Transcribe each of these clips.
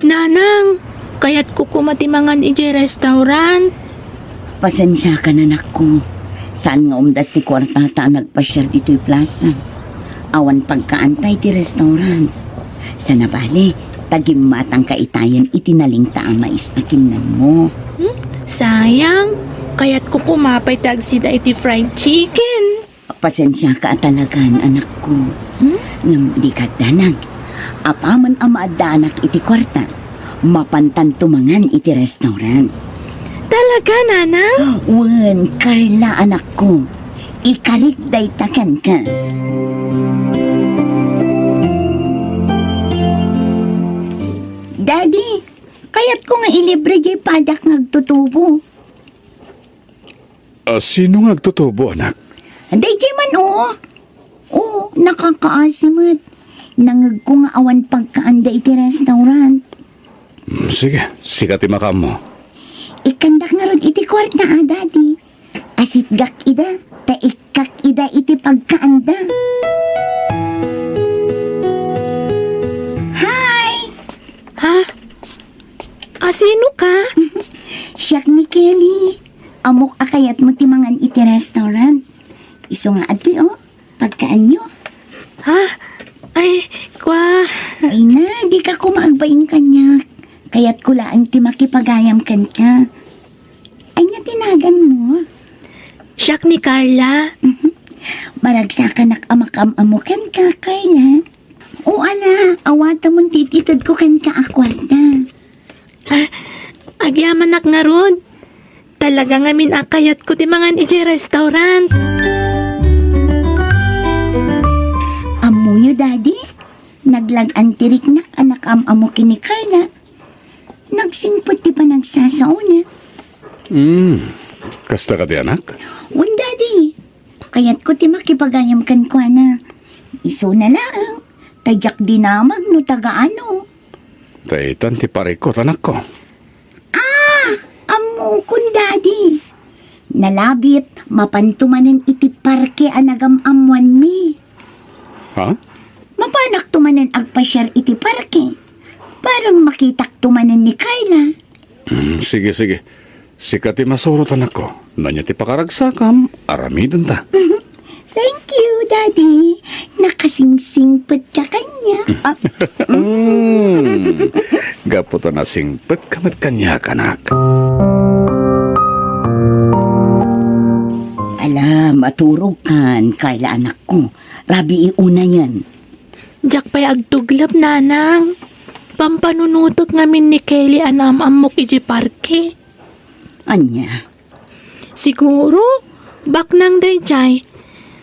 Nanang, kaya't kukumatimangan iti restaurant. Pasensya ka na nako. Saan nga umdas ti kwartata nagpasyar dito'y plaza. Awan pagkaantay ti restaurant. Sa nabali, tagimmatang kaitayan itinaling taamais akin mo. Sayang, kaya't kukumapay tagsida iti fried chicken. Pasensya ka talagan, anak ko. Ngam di kagdanag. Apaman amaadanak iti kwarta. Mapantan tumangan iti restaurant. Talaga, Nanang? Wen, Carla, anak ko. Ikalikday takan ka. Daddy, kaya't ko nga ilibre jay padak ngagtutubo. Sino ngagtutubo, anak? Day jay man, oo. Oo, nakakaasimot. Nangag ko nga awan pagkaanda iti restaurant. Sige, sikati makam mo. Ikandak nga rod iti kwarta, Daddy. Asit gak ida, taikak ida iti pagkaanda. Hi! Ha? Sino ka? Siyak ni Kelly. Amok akayat mo timangan iti restaurant. Iso nga ato, pagkaan nyo. Ha? Ay, kwa. Ay na, di ka kumagbain kanya. Kaya't kulaan ti makipagayam kan ka. Ay nga tinagan mo. Siyak ni Carla. Maragsakan amakam-amo kan ka, Carla. O ala, awata mong tititod ko kan ka akwarta. Agyaman nak nga rod. Talaga nga minakayat ko ti mangan iti restaurant. Amuyo, Daddy. Naglag-an tirik na anak amo kini Carla. Nagsingpot ti pa nagsasauna. Kasta ka di, anak? Un, Daddy. Kaya't ko ti makipagayam kan kwa na. Iso na lang. Tadyak dinamag no tagaano. Taitan ti parikot, anak ko. Amo kun, Daddy. Nalabit, mapantumanan iti parke anagam-amuan mi. Ha? Mapanak tumanan agpasyar iti parke. Parang makitak tumanan ni Carla. Sige. Sikati masurot, anak ko. Nanya ti pakaragsakam, aramidon ta. Thank you, Daddy. Nakasingsingpet ka kanya. Gaputo na singpet kamat kanya, kanak. Ala, maturog kan, Carla, anak ko. Rabi iuna yan. Diyak pa'y agtuglap, Nanang. Pampanunutot ngamin ni Kelly anam-amok iti parke. Anya? Siguro, bak nang dayjay.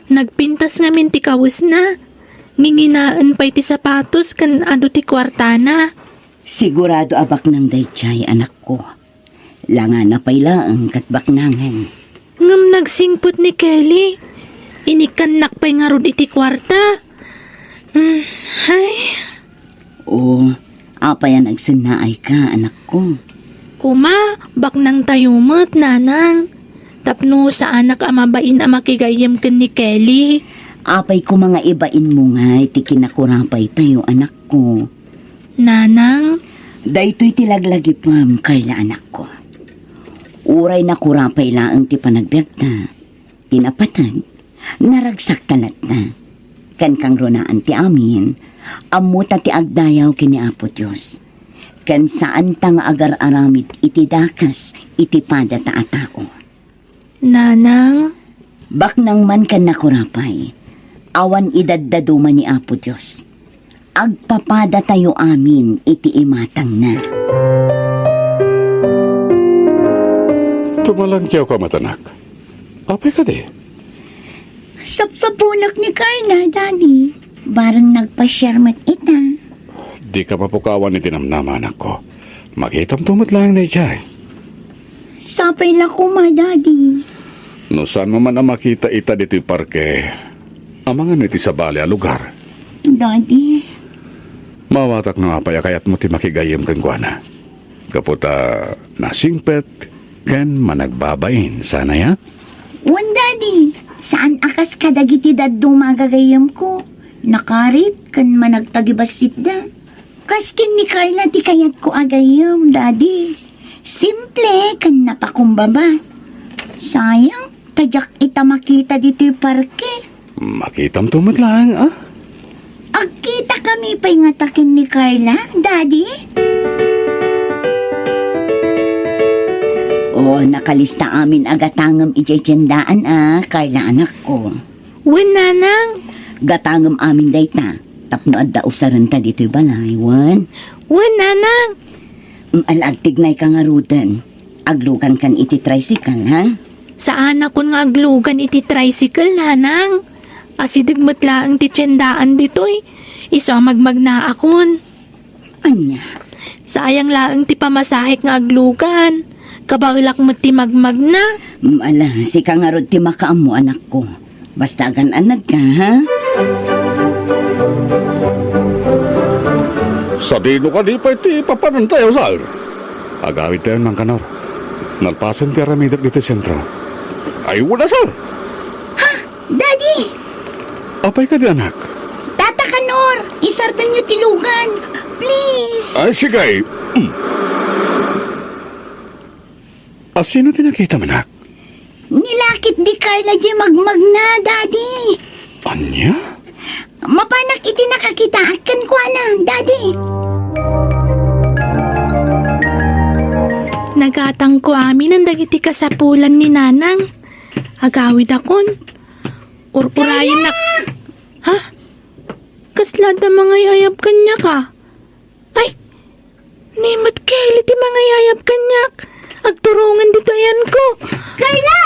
Nagpintas ngamin ti kawis na. Nginginaan pa'y ti sapatos kan ado ti kwartana. Sigurado abak nang dayjay, anak ko. Langan na pa'y laang katbak nangan. Ngam nagsingput ni Kelly. Inikanak pa'y nga rod iti kwarta. Ay. Oo, apay ang nagsanaay ka, anak ko. Kuma, bak nang tayumot, Nanang. Tapno sa anak amabain amakigayam ken ni Kelly. Apay ko mga ibain mo nga, iti kinakurapay tayo, anak ko. Nanang? Daytoy tilaglagi pam, Carla, anak ko. Uray na kurapay laang ti panagbiagta. Tinapatan, naragsak talat na. Kan kang runaan ti amin, amuta ti agdayaw kini Apo Diyos. Kan saan tang agar-aramid iti dakas, iti pada ta atao. Nanang? Bak nang man kan nakurapay, awan idaddaduman ni Apo Diyos. Agpapada tayo amin, iti imatang na. Tumalangkyaw ka, matanak. Apay ka di? Sapsapunak ni Carla, Daddy. Barang nagpa-shermat ita. Di ka papukawan ni tinamnama, anak ko. Makitam tumot lang na ijay. Sapay lako ma, Daddy. No saan mo man ang makita ita dito'y parke, amangan iti sa bali a lugar. Daddy. Mawatak na apaya kayat mo ti makigayam kan guana. Kaputa nasingpet, ken managbabain sana ya? Wan, Daddy. Saan akas kadagiti daddo magagayam ko? Nakarit kan managtagibasit da. Kaskin ni Carla ti kayat ko agayam, Daddy. Simple, kan napakumbaba. Sayang, tadyak ita makita dito yung parke. Makitam tumot lang, ah? Agkita kami pa'y ngatakin ni Carla, Daddy. Nakalista amin agatangam ijayjandaan, Carla anak ko. Wen, nanang. Gatangam amin dayta. Tapno adda usaran ta dito'y balay, wan. Wen, nanang. Alagtignay ka nga rudan. Aglugan kan iti tricycle, ha? Saan ako nga aglugan iti tricycle, nanang? Asidigmat laang ti tiyendaan dito'y. Isa magmagna akon. Anya? Sayang laang ti pamasahik nga aglugan. Kabailak mo ti magmagna. Ala, si ka nga rod ti makaamo anak ko. Basta anad ka, ha? Sa dino ka di pa iti papanan tayo, sir. Agawit tayo ng kanor. Nalpasan ti aramidak dito sentro. Ay, wala, sir. Ha? Daddy! Apay ka di, anak? Tata Kanor! Isartan niyo tilugan! Please! Ay, sige. Sino tinakita mo, anak? Nilakit di Carla di magmagna, Daddy! Anya? Mapanak iti nakakita akan ko na, Daddy! Nagatang ko amin ang dagiti kasapulan ni nanang. Agawid akon. Urpurayan na. Ha? Kaslad na mga yayap kanya ka? Ay! Nimot Kelly ti mga yayap kanyak. Agturungan dito yan ko. Carla!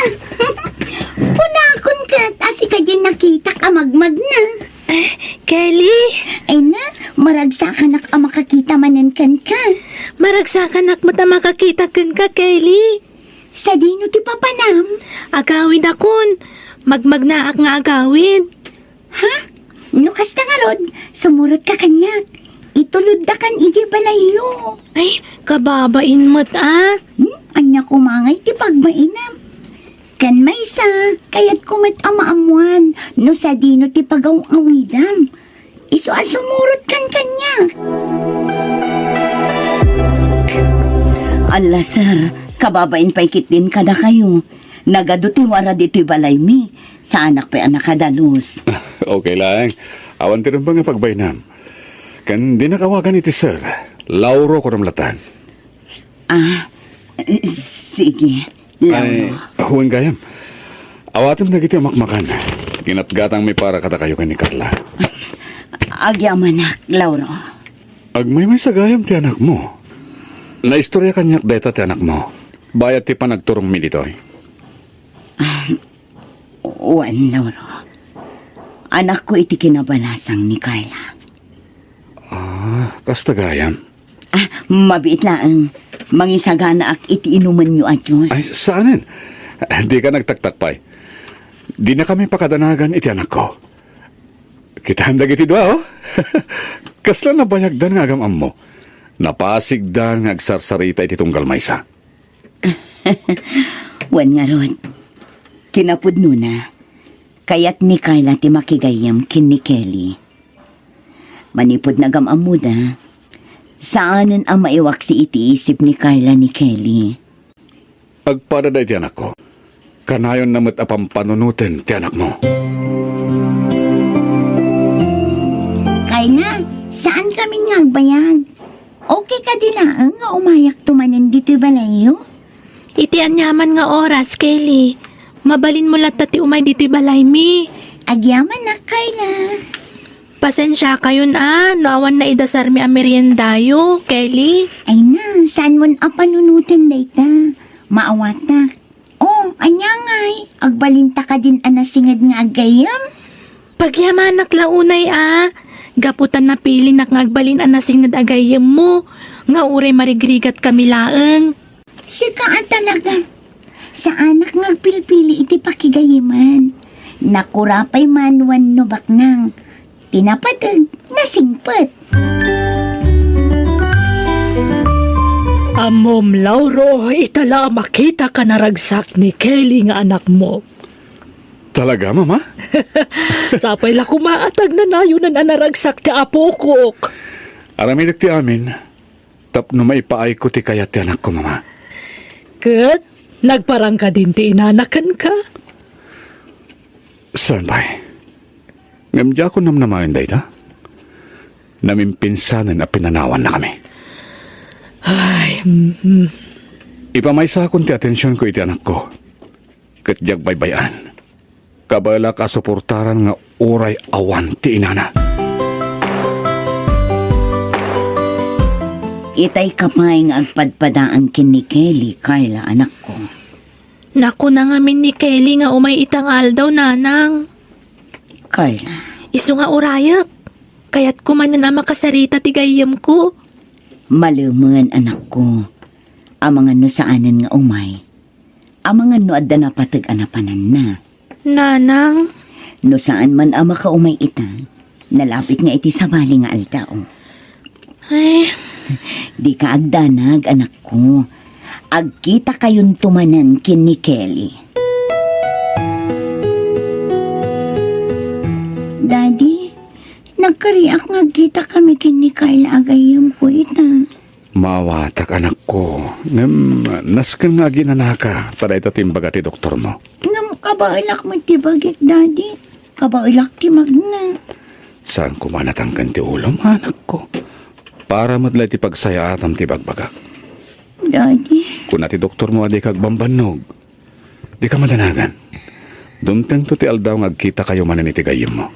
Punakon ka, asi ka din nakita ka magmagna. Kelly! Ay na, maragsakan ak makakita manan kan ka. Maragsakan ak mata makakita kan ka, Kelly. Sa dino ti papanam. Agawid akon. Magmagnaak nga agawid. Ha? Nukas na nga rod, sumurot ka kanyak. Itulod da kan iti balayo. Ay, kababain mo't Anya kumangay ti pagmainam. Kan may sa, kaya't kumat amaamuan, no sa dino ti pagawang awidam. Iso asumurot kan kanya. Allah, sir, kababain pa'y kitin kada kayo. Nagado ti wara dito'y balay mi. Sa anak pa'y anak kadalos. Okay lang. Awan ti rin ba nga pagbainam? Kan di nakawagan iti sir. Lauro ko namlatan. Sige. Ay, huwag gayam. Awatim na kiti makmakan. Ginatgatang may para kata kayo ni Carla. Agyaman anak, Lauro. Agmay sagayam ti anak mo. Naistorya kanyak deta ti anak mo. Bayat ti panagturong mi ditoy. Wan, Lauro. Anak ko iti kinabalasang ni Carla. Kasta gayam. Mabiit lang. Mangisagana ak iti inuman nyo at Diyos. Ay, saanin? Di ka nagtaktakpay. Di na kami pakadanagan iti anak ko. Kita handag iti dua, oh. Kasla na bayagdan nga agamam mo. Napasigdan nga agsarsarita iti tunggal maysa. Wan nga rod. Kinapudno na. Kayat ni Carla ti makigayam kin ni Kelly. Manipod na gamamuda. Saanan ang maiwak si iti-isip ni Carla ni Kelly? Agpada ti anak ko. Kanayon namit apang panunutin ti anak mo. Carla, saan kami nga agbayag? Okay ka din nga umayak tumanan dito'y balayo? Iti anyaman nga oras, Kelly. Mabalin mo lahat ti umay dito'y balay mi. Agyaman na, Carla. Pasensya kayo no awan na idasar mi ameriendayo, Kelly. Ay na, saan mo panunutin dayta? Maawat na. Oh, anyangay. Agbalinta ka din anasingad nga agayam? Pagyamanak launay Gaputan na pili na nga agbalin anasingad agayam mo. Nga uray marigrigat kami laeng. Sika talaga. Sa anak nga pilpili iti pakigayiman. Nakurapay manwan no baknang. Pinapatag na singpet. Amom, Lauro, itala makita ka naragsak ni Kelly nga anak mo. Talaga, mama? Sapay la kumaatag na nayo na naragsak ti apokok. Aramidak ti amin, tapno maipaay ko ti kayat ti anak ko, mama. Kat, nagparang ka din ti inanakan ka. Saan pa'y? Ngamdya ko namnamayan day ta? Namimpinsanan at pinanawan na kami. Ay, Ipamaysa akong ti atensyon ko iti anak ko. Katjag baybayan. Kabala ka suportaran nga uray awan ti inana. Itay kapay nga agpadpadaan kin ni Kelly, Carla, anak ko. Naku na nga min ni Kelly nga umay itangal daw, nanang. Carla, Isu nga urayak. Kaya't kumanan ang makasarita ti gayam ko. maluman anak ko. Amangan no saanan nga umay. Amangan no adda na patag-anapanan na. Nanang, No saan man ama ka umay ita, nalapit nga iti sabali nga altao. ay, Di ka agdanag, anak ko. Agkita kayon tumanan kin ni Kelly. Daddy, nagkariak nga kita kami kin ni Carla agayam ko ita. Mawatak anak ko. Naskan nga ginanaka para ito timbaga ti doktor mo. Ngam kabailak mo ti bagik, Daddy. Kabailak ti magna. Saan ko manatangkan ti ulam, anak ko? Para madlay ti pagsaya atam ti bagbaga. Daddy, Kung ti doktor mo adi kagbambanog, di ka madanagan. Dumteng to ti aldaw ngagkita kayo manan iti gayem mo.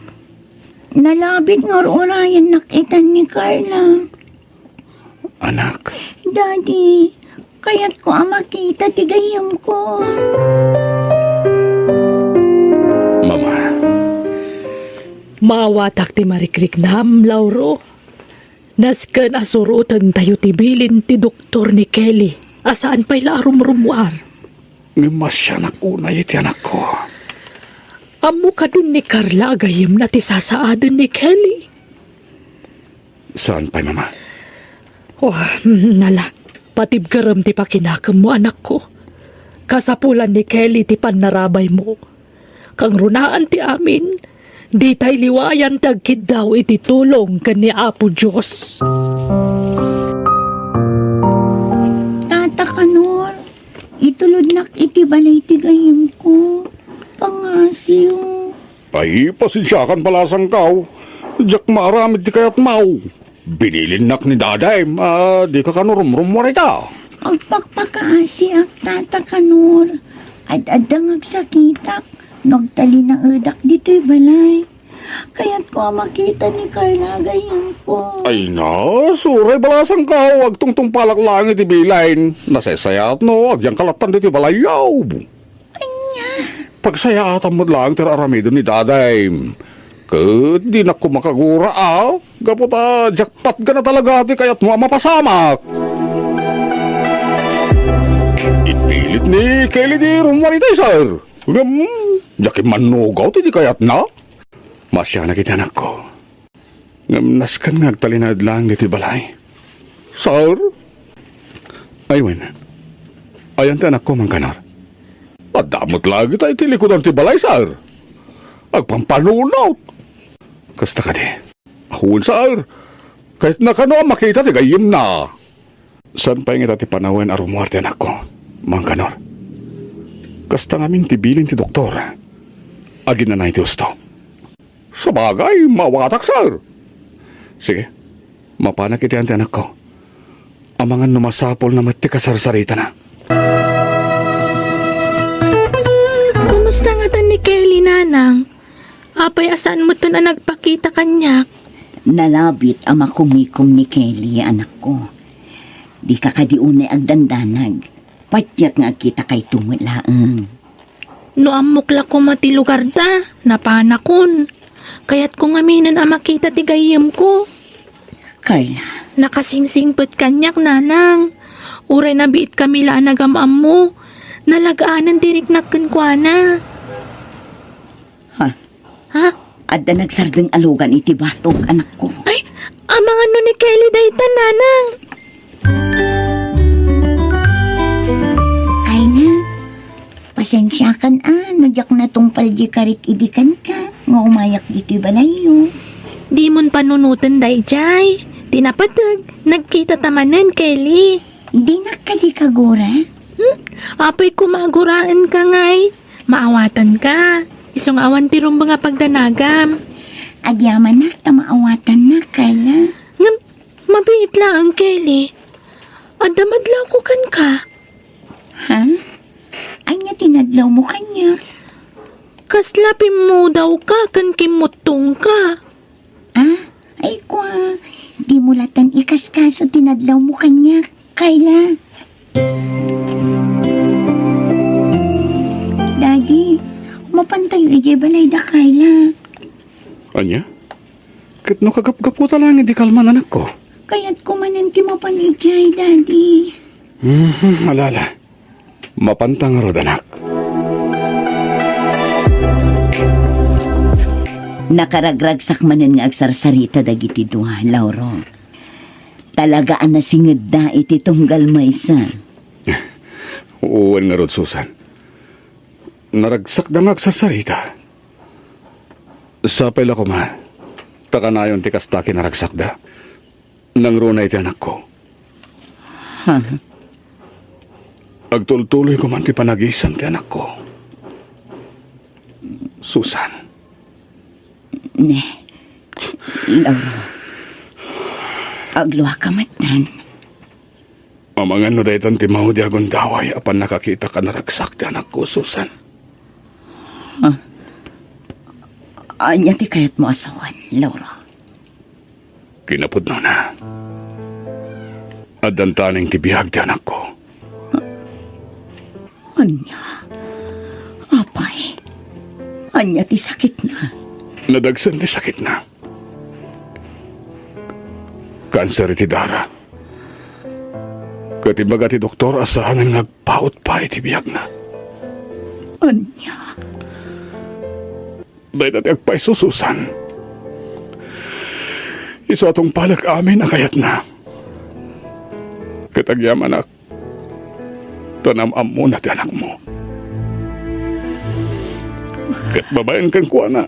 nalabit nga orayan nakitan ni Carla. Anak, Daddy, kaya't ko ang makita ti gayam ko. mama, mawatak ti marikriknam, Lauro. Nasken asurutan tayo ti bilin ti doktor ni Kelly. Asaan pa'y larum-rumwar. ngimasya nakunay iti anak ko. Amo ka din ni Carla agayim na ti sasaadan ni Kelly. Saan pa'y mama? Oh, nala, patibgaram ti pakinakam mo, anak ko. Kasapulan ni Kelly ti panarabay mo. Kang runaan ti amin, di tay liwayan tagkid daw iti tulong kan ni Apo Diyos. Tata Kanor, itulod nak iti balay ti gayam ko. Pangasiw. Ay, pasensyakan palasang kaw. Diyak maaramid ti kayat mau. Binilin nak ni daday, di ka kanurum-rum mo rita. Agpakpakaasi ak Tata Kanor. At adang agsakitak. Nagtali na edak dito'y balay. Kaya't ko ang makita ni Carla gayam ko. Ay na, suray balasang kaw. Agtungtong palak lang iti bilain. Nasasayat no, agyang kalatan diti balayaw. Pagsayatan mo lang tira aramido ni daday. Kat di na ko makagura Gaputa, jackpot ka na talaga ati kaya't mo mapasamak. Ipilit ni Kelly di rumaritay, sir. Jakim manugaw ti di kayat na. Masya na kita anak ko. Naskan ngagtalinad lang diti balay. Sir? Aywen. Ayan ti anak ko, Mangkanar. Adamot lagi tayo tilikodan ti balay, sir. Agpampanunaw. Kasta ka di. Ahun, sir. Kahit na kano makita ti gayim na. San pa yung ti panawen arumuarte anak ko, Mangkanor? Kasta ngamin tibilin ti doktor. Agin na na iti gusto. Sa bagay, mawatak, sir. Sige, mapanak iti ti anak ko. Amangan numasapol na mati kasarsarita na. kumusta nga tan ni Kelly, nanang? Apay asaan mo to na nagpakita kanyak? Nalabit ang makumikom ni Kelly, anak ko. Di ka kadiunay agdandanag. Patyak nga kita kay tungod laang. No amukla ko mati lugar da, napanakon. Kaya't kung aminan ang makita ti gayem ko. Carla, Nakasingsingpet kanyak, nanang. Uray na biit kami laanagam-am mo. Nalagaanan dirik nagkankwana. ha? Ha? Adda nagsardeng alugan iti batog, anak ko. Ay, amang ano ni Kelly daytan, nanang. Carla, pasensya kan nagyak na tungpal di karik idikan ka. Nga umayak diti balayo. Di mon panunutan day, jay. Tinapatag, nagkita tamanan, Kelly. Di na ka di kagura? Apay kumaguraan ka ngay. Maawatan ka. Isong awan tirong mga pagdanagam. Agyaman na, tamaawatan na, Carla. Ngam, mabiit lang ang Kelly. Adamadlaw ko kan ka. Ha? Anya tinadlaw mo kanya? Kaslapin mo daw ka kan kimutong ka. Ah? Ay kwa, di mo latan ikaskaso tinadlaw mo kanya, Carla. Daddy, mapantay igay balay da, Carla. Anya? Kat no kagap-gaputa lang hindi kalman anak ko. Kaya't kumananti mapanigay, Daddy. Alala. Mapantang rod anak. Nakaragragsak manen nga agsarsarita dagiti duha, Lauro. Talagaan na singid da iti tunggal maysa. Uwan nga rod, Susan. Naragsak damag sa sarita. Sapay la ko ma. Takanayon ti kastaki naragsak da. Nangrunay ti anak ko. Ha? Agtultuloy ko man ti panagisan ti anak ko. Susan. Ne. Lauro. Agluha ka matan. Amangan no daytan ti mahudi agon daway apan nakakita ka naragsak ti anak ko, Susan. Anya ti kayat mo asawan, Lauro. Kinapudno na. Adantaning ti bihag ti anak ko. Anya? Apay. Anya ti sakit na. Nadagsan ti sakit na. Kanser ti dara. Katibaga ti doktor asahan nga nagpaut pa iti bihag na. Anya? Dahil dati agpay sususan. Iso atong palag amin akayat na. Katagyaman ak. Tanamam mo na ti anak mo. Kat babayan kan kuha na.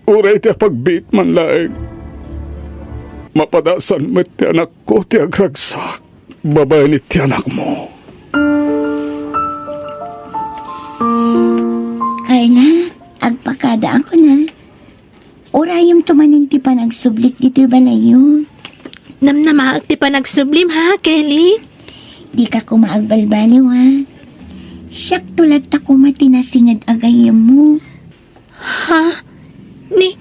Uray ti pagbit man laeng. Mapadasan mo ti anak ko ti agragsak. Babayan ti anak mo. Carla, agpakada ako na. Urayom tumanin ti panagsublik dito balayo. Namnamaag ti panagsublim ha, Kelly? Di ka kumaagbalbaliw ha. Siyak tulad ta kumatinasingad agayam mo. Ha? Ni,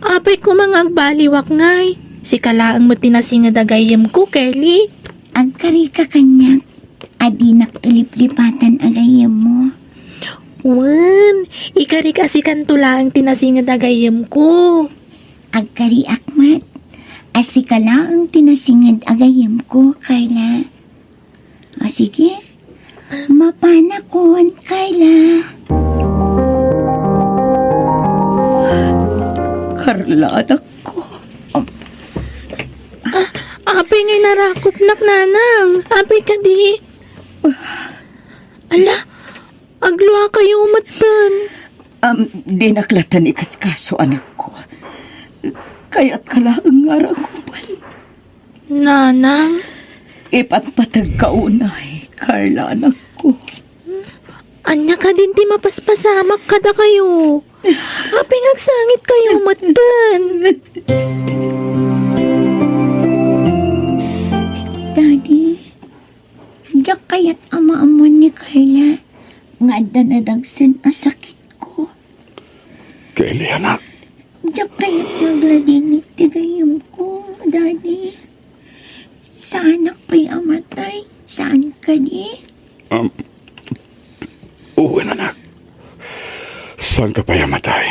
apay ko mga agbaliwak ngay. Si kalaang mo tinasingad agayam ko, Kelly. Agkari ka kanyak. Adi naktuliplipatan agayam mo. Wan, ikari kasi kantula ang tinasingad agayam ko. Agkari akmat. Asikala ang tinasingad agayam ko, Carla. O sige, mapana kon, Carla. Carla, anak ko. Apay ngay narakop nak nanang. Apay ka di. Ala, agluha kayo umatan. Di naklatan ikaskaso, anak ko. Kaya't kalaang ngarakupan. Nanang? Ipatpatag kaunay, Carla, anak ko. Anya ka din ti mapaspasamak kada kayo. Apay ngagsangit kayo umatan. Daddy, diyak kaya't ama-amon ni Carla. Nga danadagsin asakit ko. Kelly, anak. Diyak kaya't nagladingit tigayam ko, Daddy. Sa anak pa'y amatay? Saan ka di? Uwan, anak. Saan ka pa yamatay?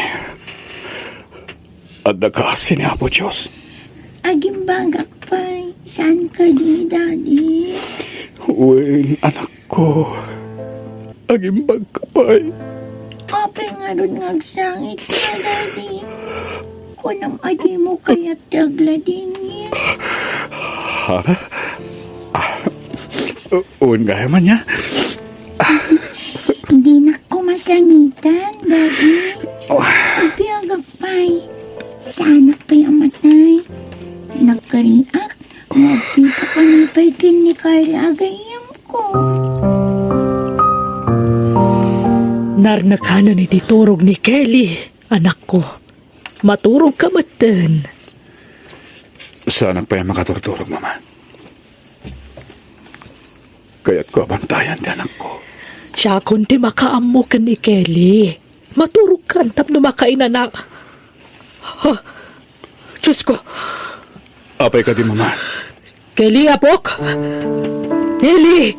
At nakasin ni Apo Diyos. Agimbagak pa'y. Saan ka di, Daddy? Uwan, anak ko. Agimbag ka pa'y. Apay nga ron ngagsangit ka, Daddy. Kunam adi mo kaya't tagladingit. Ha? Uwan, gaya man niya. Hindi na ko masangitan, Daddy. Ibiyagak pa'y. Sa anak pa'y amat na pagariak. Magkita panipay kin ni Carla agayam ko. Narnakanan iti turog ni Kelly, anak ko. Maturog ka matan. Saan pa yung makaturturog, Mama? Kaya't ko abantayan ti anak ko. Siya kundi makaamo ka ni Kelly. Maturog ka antap na makainan na. Ha? Diyos ko. Apay ka di, Mama. Kelly, apok! Kelly!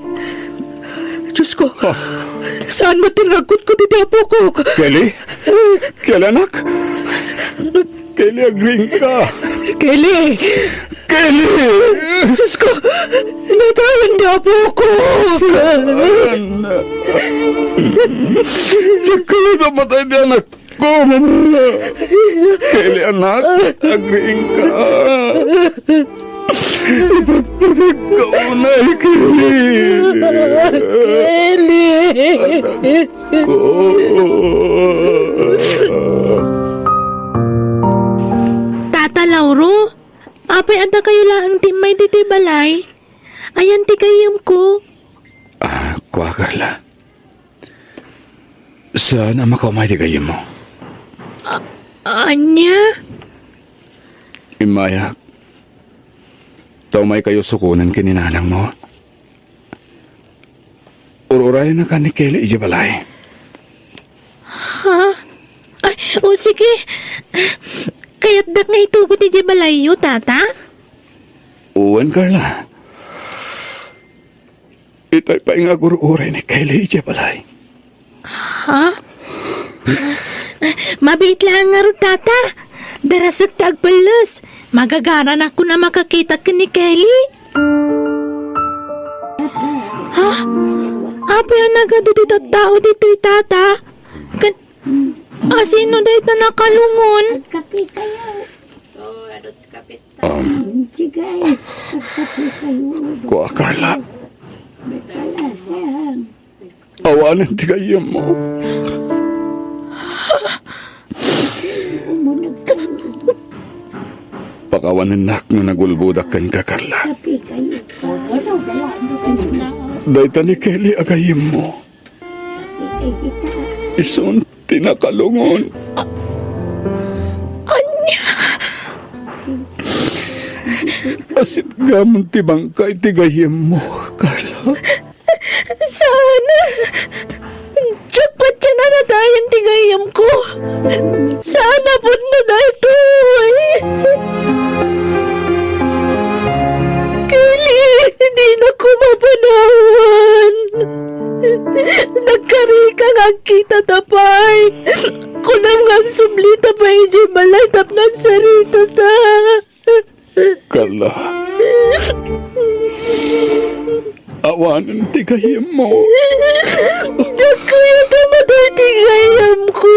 Diyos ko. Saan mo tinagot ko dito, apok ko? Kelly? Kelly, anak? Kelly, agring ka. Kelly! Kelly! Diyos ko! Natayan niya po ko! Diyan ko na namatay di anak ko, Mama. Kelly, anak, agring ka. Ipagpatag ka unay, Kelly. Kelly! Ko. Tata Lauro, apay anda kayo lang timay dito balay. Ayan ti kayam ko. Kuha, Carla. Saan ang makamay di kayo mo? Anya? Imayak. Taumay kayo sukunan kininanang mo. Ururay na ka ni Kelly ijibalay. Ha? Ay, o sige. Kaya't dak nga itugot ni Jebalayo, tata? Uwan, Carla. Itay pa nga ururay ni Kelly ijibalay. Ha? Mabait lang nga ro, tata. Darasat tagpalas. Magagaran ako na makakita ka ni Kelly. Ha? Apa yung nagadito tao dito'y tata? Sino dahil na nakalungon? Kapi kayo. Um, Sigay. Kapi kayo. Kuha, Carla. Palasan. Awanan di kayo mo. Pakawanan nak na nagulbudakan ka, Carla. Kapi kayo. Dahil ni Kelly agayim mo. Kapi kita. Isun tinakalungon. Anya? Asit gamon tibang kay tigayim mo, Carla. Sana. Jackpot siya na nadayan tigayam ko. Sana po na dito. Kelly, hindi na ko mapanawan. Nagkarika nga kita tapay. Kunam nga sublita pa iji balay tap nagsarita ta. Carla. Awanan tigayim mo. Kaya tamatay tigayam ko.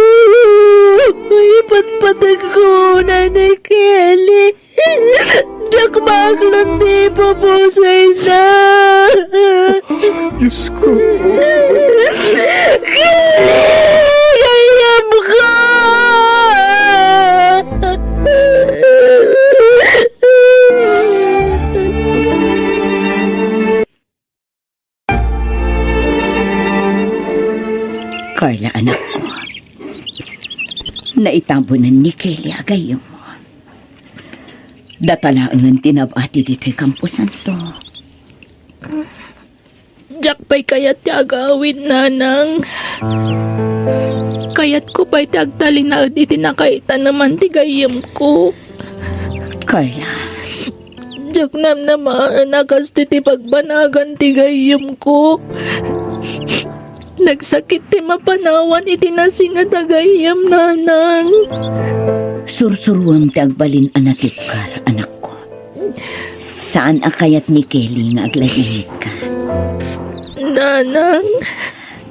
Ipatpatag ko, Nanay Kelly. Dak maglandi pa po sa'y na. Diyos ko. Kayam ko. Carla, anak ko. Naitambunan ni Kelly agayam mo. Datalaangan tinabati dito'y kampusan to. Jack pa'y kayat agawin, nanang. Kayat ko pa'y tagtalinaad itinakaita naman tigayam ko. Carla, Jack naman nakas titi pagbanagan tigayam ko. Nagsakit ti mapanawan itinasinga tagayam, nanang. sursuruam ti agbalin anatikar, anak ko. Saan akayat ni Kelly nga agladingit ka? Nanang.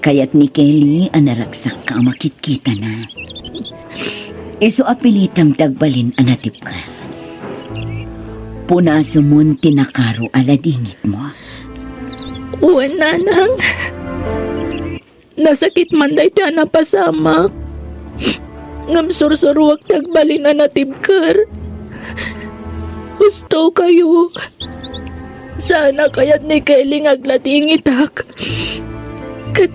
Kayat ni Kelly anaragsak ka makitkita na. Iso apilitam ti agbalin anatipkar. Punasamon tinakaro aladingit mo. Uwan, nanang. Nasakit man dahi tiyan na pasamak. Ngam sursuruwag tagbalin na natibkar. gusto kayo. Sana kaya't ni Kelly ngaglatingitak. Kat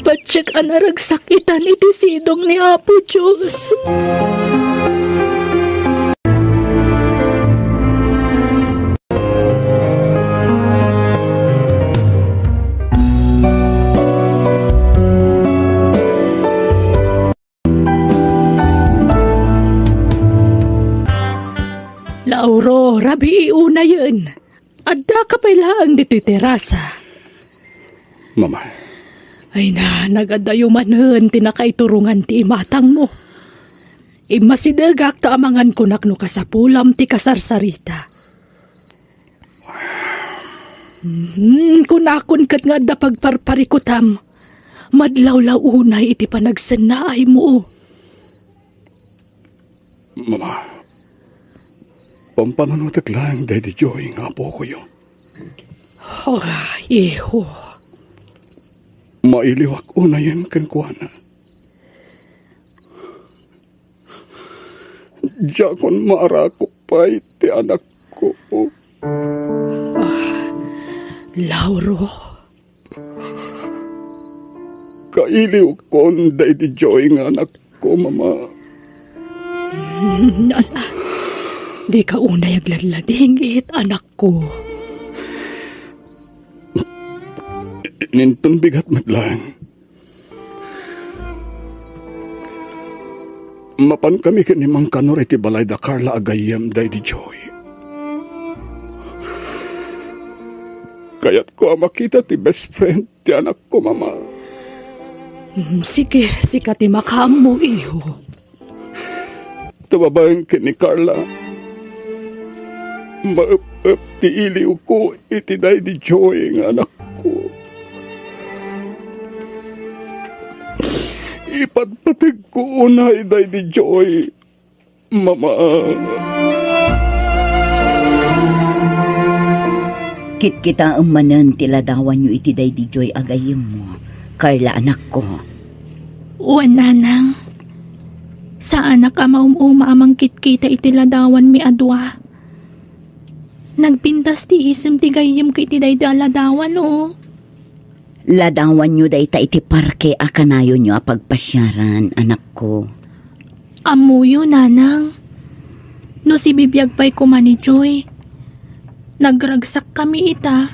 patsyak anaragsakitan iti sidong ni Apo Diyos. Lauro, rabi iuna yun. Adda ka pailaang dito'y terasa. Mama, Ay na, nagadayumanhan tinakaiturungan ti imatang mo. Imasidagak ta amangan kunak no kasapulam ti kasarsarita. Kunakon kat nga da pagparparikutam. Madlawlaw unay iti panagsanaay mo. Mama, pampanunutak lang Daddy Joy nga po ko yun. Oh, iho. Mailiwak unayan kan kuana. Jakon maarako pa iti anak ko. Lauro. Kailiw kon Daddy Joy nga anak ko, Mama. Nala, di ka unay agladlading it anak ko. Nintong bigat matlang. Mapan kami kanimang kanor iti balay da Carla agayam Daddy Joy. Kaya't ko makita ti best friend ti anak ko, Mama. Sige, sikat ti makam mo iyo. Tababayan ka ni Carla. Maap-ap ti iliw ko iti Daddy Joy ng anak ko. Ipatpatig ko unay Daddy Joy, Mama. Kit-kita manan tiladawan nyo iti Daddy Joy agayim mo. Carla anak ko. Uwan nanang. Sa anak ka maumuma amang kitkita itiladawan mi adwa. Nagpintas ti isem ti gayem ko iti daydaladawan o. Ladawan nyo day ta iti parke akanayo nyo apagpasyaran, anak ko. Amuyo nanang. No si bibiyag pa'y kumani Joy. Nagragsak kami ita.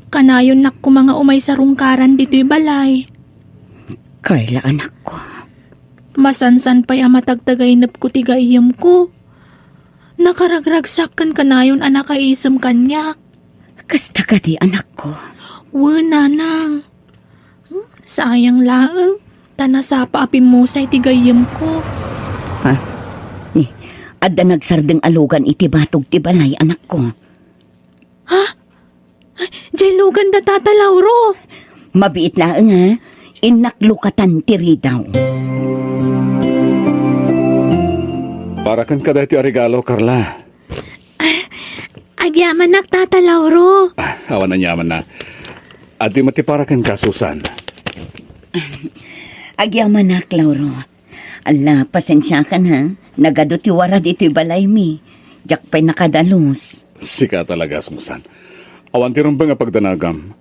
Kanayon nak ko mga umay sa rungkaran dito'y balay. Carla anak ko. Masansan pa'y amatagtagaynap ko ti gayem ko. Nakaragragsak kan kanayon anak kaisem kanyak. Kasta ka di anak ko. Nanang. Sayang laang. Tanasapa apim mo sa iti gayem ko. Ha? Ni, adda nagsardeng alugan iti batog ti balay anak ko. Ha? Ay, jaylugan da tata Lauro. Mabiit laang ha. Inaklukatan tiri daw. Para kan ka dahiti regalo, Carla. Agyaman nak tata Lauro. Awan na nyaman na. At di matiparakan ka, Susan. Agyaman nak, Lauro. Ala, pasensya ka na. Nagado ti warad ito'y balay mi. Diyak pa'y nakadalos. Sika talaga, Susan. Awan ti rumbang nga pagdanagam.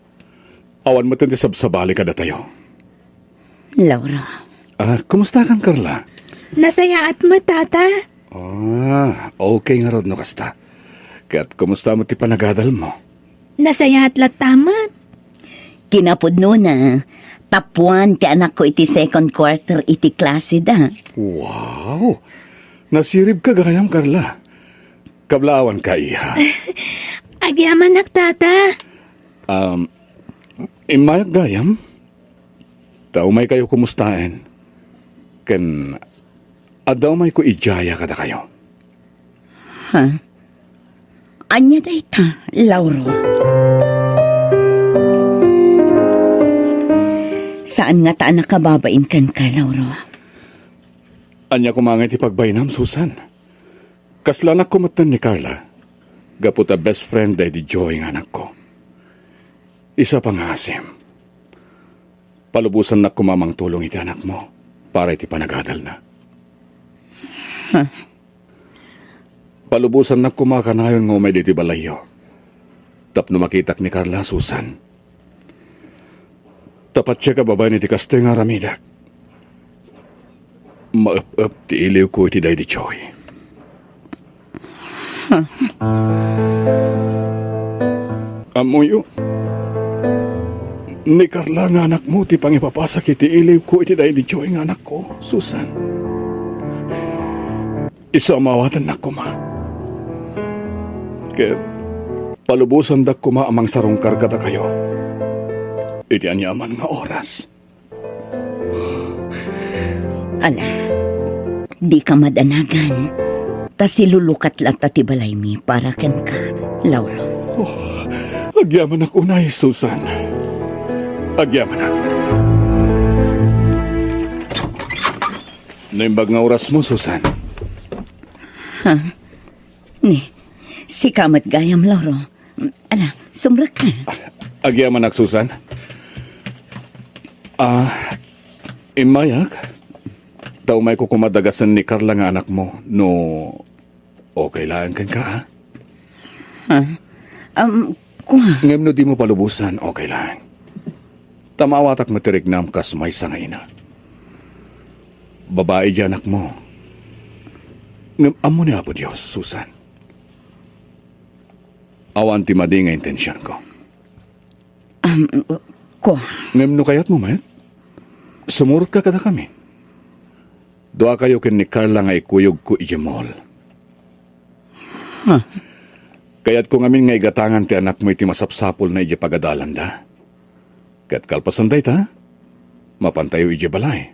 Awan mo tinti sabsabali ka da tayo. Lauro. Kumusta kan, Carla? Nasaya at mo tata. Okay nga rod no kasta. Kaya't kumusta mo ti panagadal mo? Nasaya at latamat. Kinapudno na. Tapuan ti anak ko iti second quarter iti klase da. Wow! Nasirib ka gayam, Carla. Kablaawan ka, iha. Agyaman nak tata. Imayag gayam? Tao may kayo kumustain. Ken, adaw may ko ijaya kada kayo. Ha? Anya day ta, Lauro? Saan nga taan nakababain kan ka, Lauro? Anya kumangay ti pagbaynam, Susan. Kaslanak kumatan ni Carla. Gaputa best friend Daddy Joy ng anak ko. Isa pang asim. Palubusan na kumamang tulong iti anak mo para iti panagadal na. Palubusan na kumakanayon nga umay dito balayo. Tapno makitak ni Carla, Susan. Tapat siya kababay ni ti Kastoy nga ramidak. Maap-ap ti iliw ko iti day di Choy. Amoyo. Ni Carla nga anak mo ti pangipapasak iti iliw ko iti day di Choy nga anak ko, Susan. Isa mawatan na kuma. Kaya palubusan da kuma amang sarong kargada kayo. Iti anyaman nga oras. Ala, di ka madanagan. Ta silulukat lata ti balay mi para ken ka, Lauro. Agyaman ako unay, Susan. Agyaman ako. Naimbag nga oras mo, Susan. Ni, si kamat gayam, Lauro. Ala, sumrak ka. Agyaman ako, Susan. Imayak. Daw may kukumadagasan ni Carla nga anak mo, no okay lang kan ka, ha? Kuha. Ngem no di mo palubusan, okay lang. Tamawatak matirignam kas may sangayna. Babae di anak mo. Ngem amo ni Apo Diyos, Susan. Awan ti madi nga intensyon ko. Kuha. Ngem no kayat mo, met? Sumurot ka kada kami. Doa kayo ken ni Carla nga ikuyog ko ijemol. Kaya't kung amin nga igatangan ti anak mo iti masapsapol na ije pagadalan da. Kaya't kalpasan day ta, mapantayo ije balay.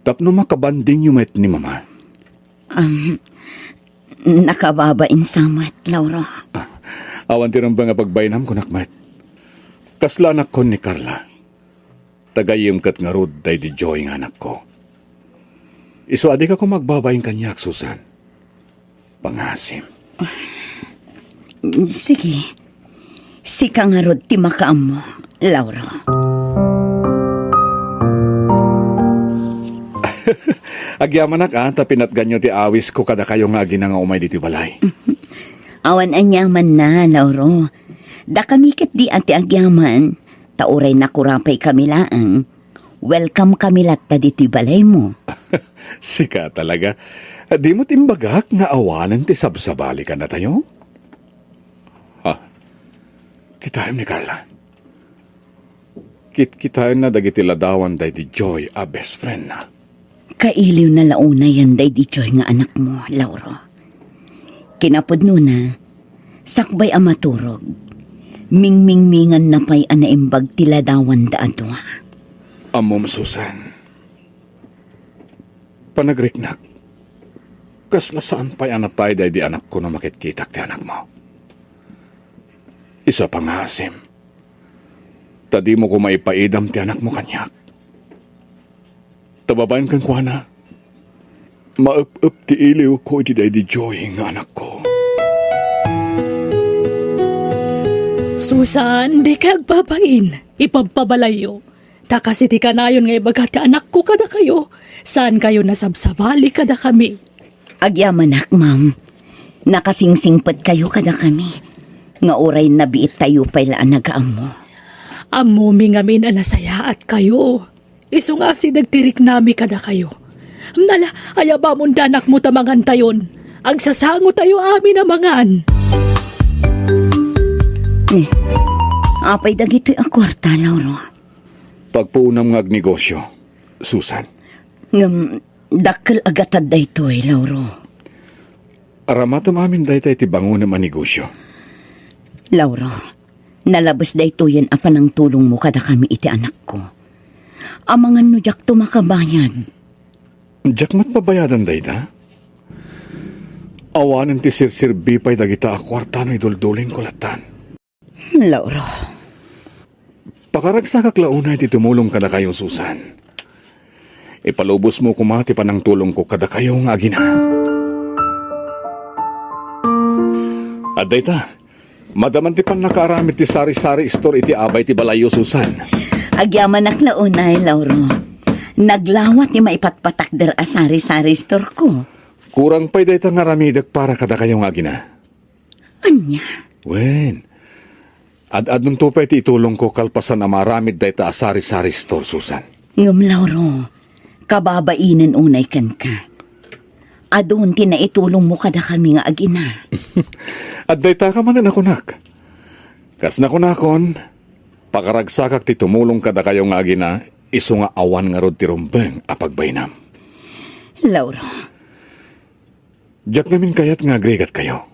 Tapno makabanding yung met ni mama. Nakababain samat, Lauro. Awan ti ba nga pagbainam ko nakmet. Kasla anak ko ni Carla. Tagayim kat nga rod day di Joy nga anak ko. Iso adik ako magbabayin kanyak, Susan. Pangasim. Sige. Si nga rod ti makaam mo, Lauro. Agyaman na ka, tapinat ganyo ti awis ko kada kayo nga ginanga umay diti balay. Awan anyaman na, Lauro. Da kami ket di ati agyaman. Tauray na kurapay kami laang. Welcome kami latta diti balay mo. Sika talaga. Di mo timbagak nga awanan ti sabsabali ka na tayo? Ha? Kitayam ni Carla. Kitayam na dagiti ladawan day di Joy a best friend na. Kailiw na launa yan day di Joy nga anak mo, Lauro. Kinapod na, sakbay a maturog. Mingmingmingan na pa'y anaimbag ti ladawan da ato. Amom, Susan. Panagriknak. Kasla saan pa'y anatay day di anak ko na makitkitak ti anak mo. Isa pang asim. Tadi mo ko maipaidam ti anak mo kanyak. Tababayan kan kwa na. Maap-up ti iliw ko iti day di Joy nga anak ko. Susan, di ka agbabain. Ipagpabalayo. Takasi ti kanayon nga ibaga ti anak ko kada kayo. Saan kayo nasabsabali kada kami? Agyamanak, ma'am. Nakasingsingpad kayo kada kami. Nga oray na biit tayo pa'y laan nagaam mo. Amumi nga min anasaya at kayo. Iso nga si nagtirik nami kada kayo. Nala, ayaba mong danak mo tamangan tayon. Agsasango tayo amin amangan. Apay dagito ang kwarta, Lauro. Pagpuunam nga agnegosyo, Susan. Ngam, dakkel agatad da ito Lauro. Aramatam amin day tayo ti bango na manegosyo. Lauro, nalabas da ito yan apa ng tulong mo kada kami iti anak ko. Amangan no jak to makabayad. Jak mat pabayadan day ta? Awanan ti sirsirbi pa'y dagita a kwarta no idulduling kulatan. Lauro. Pakaragsakak launay ti tumulong kada kayo, Susan. Ipalubos mo kumati pa ng tulong ko kada kayo nga agina. At dayta, madaman ti pan nakaaramit ti sari-sari store iti abay ti balayo, Susan. Agyaman ak launay, Lauro. Naglawat ni maipatpatak der a sari-sari store ko. Kurang pa'y dayta nga ramidak para kada kayong agina. Anya? Wen, ad nung tupay ti itulong ko kalpasan na maramid dayta asari-sari store, Susan. Ngam Lauro, kababainan unay kan ka. Adun tinaitulong mo kada kami nga agina. At dayta ka man ako nak. Kas nakunakon, pakaragsakak ti tumulong kada kayong agina, iso nga awan nga rod ti rumbeng apagbaynam. Lauro, Diyak namin kayat nga agregat kayo.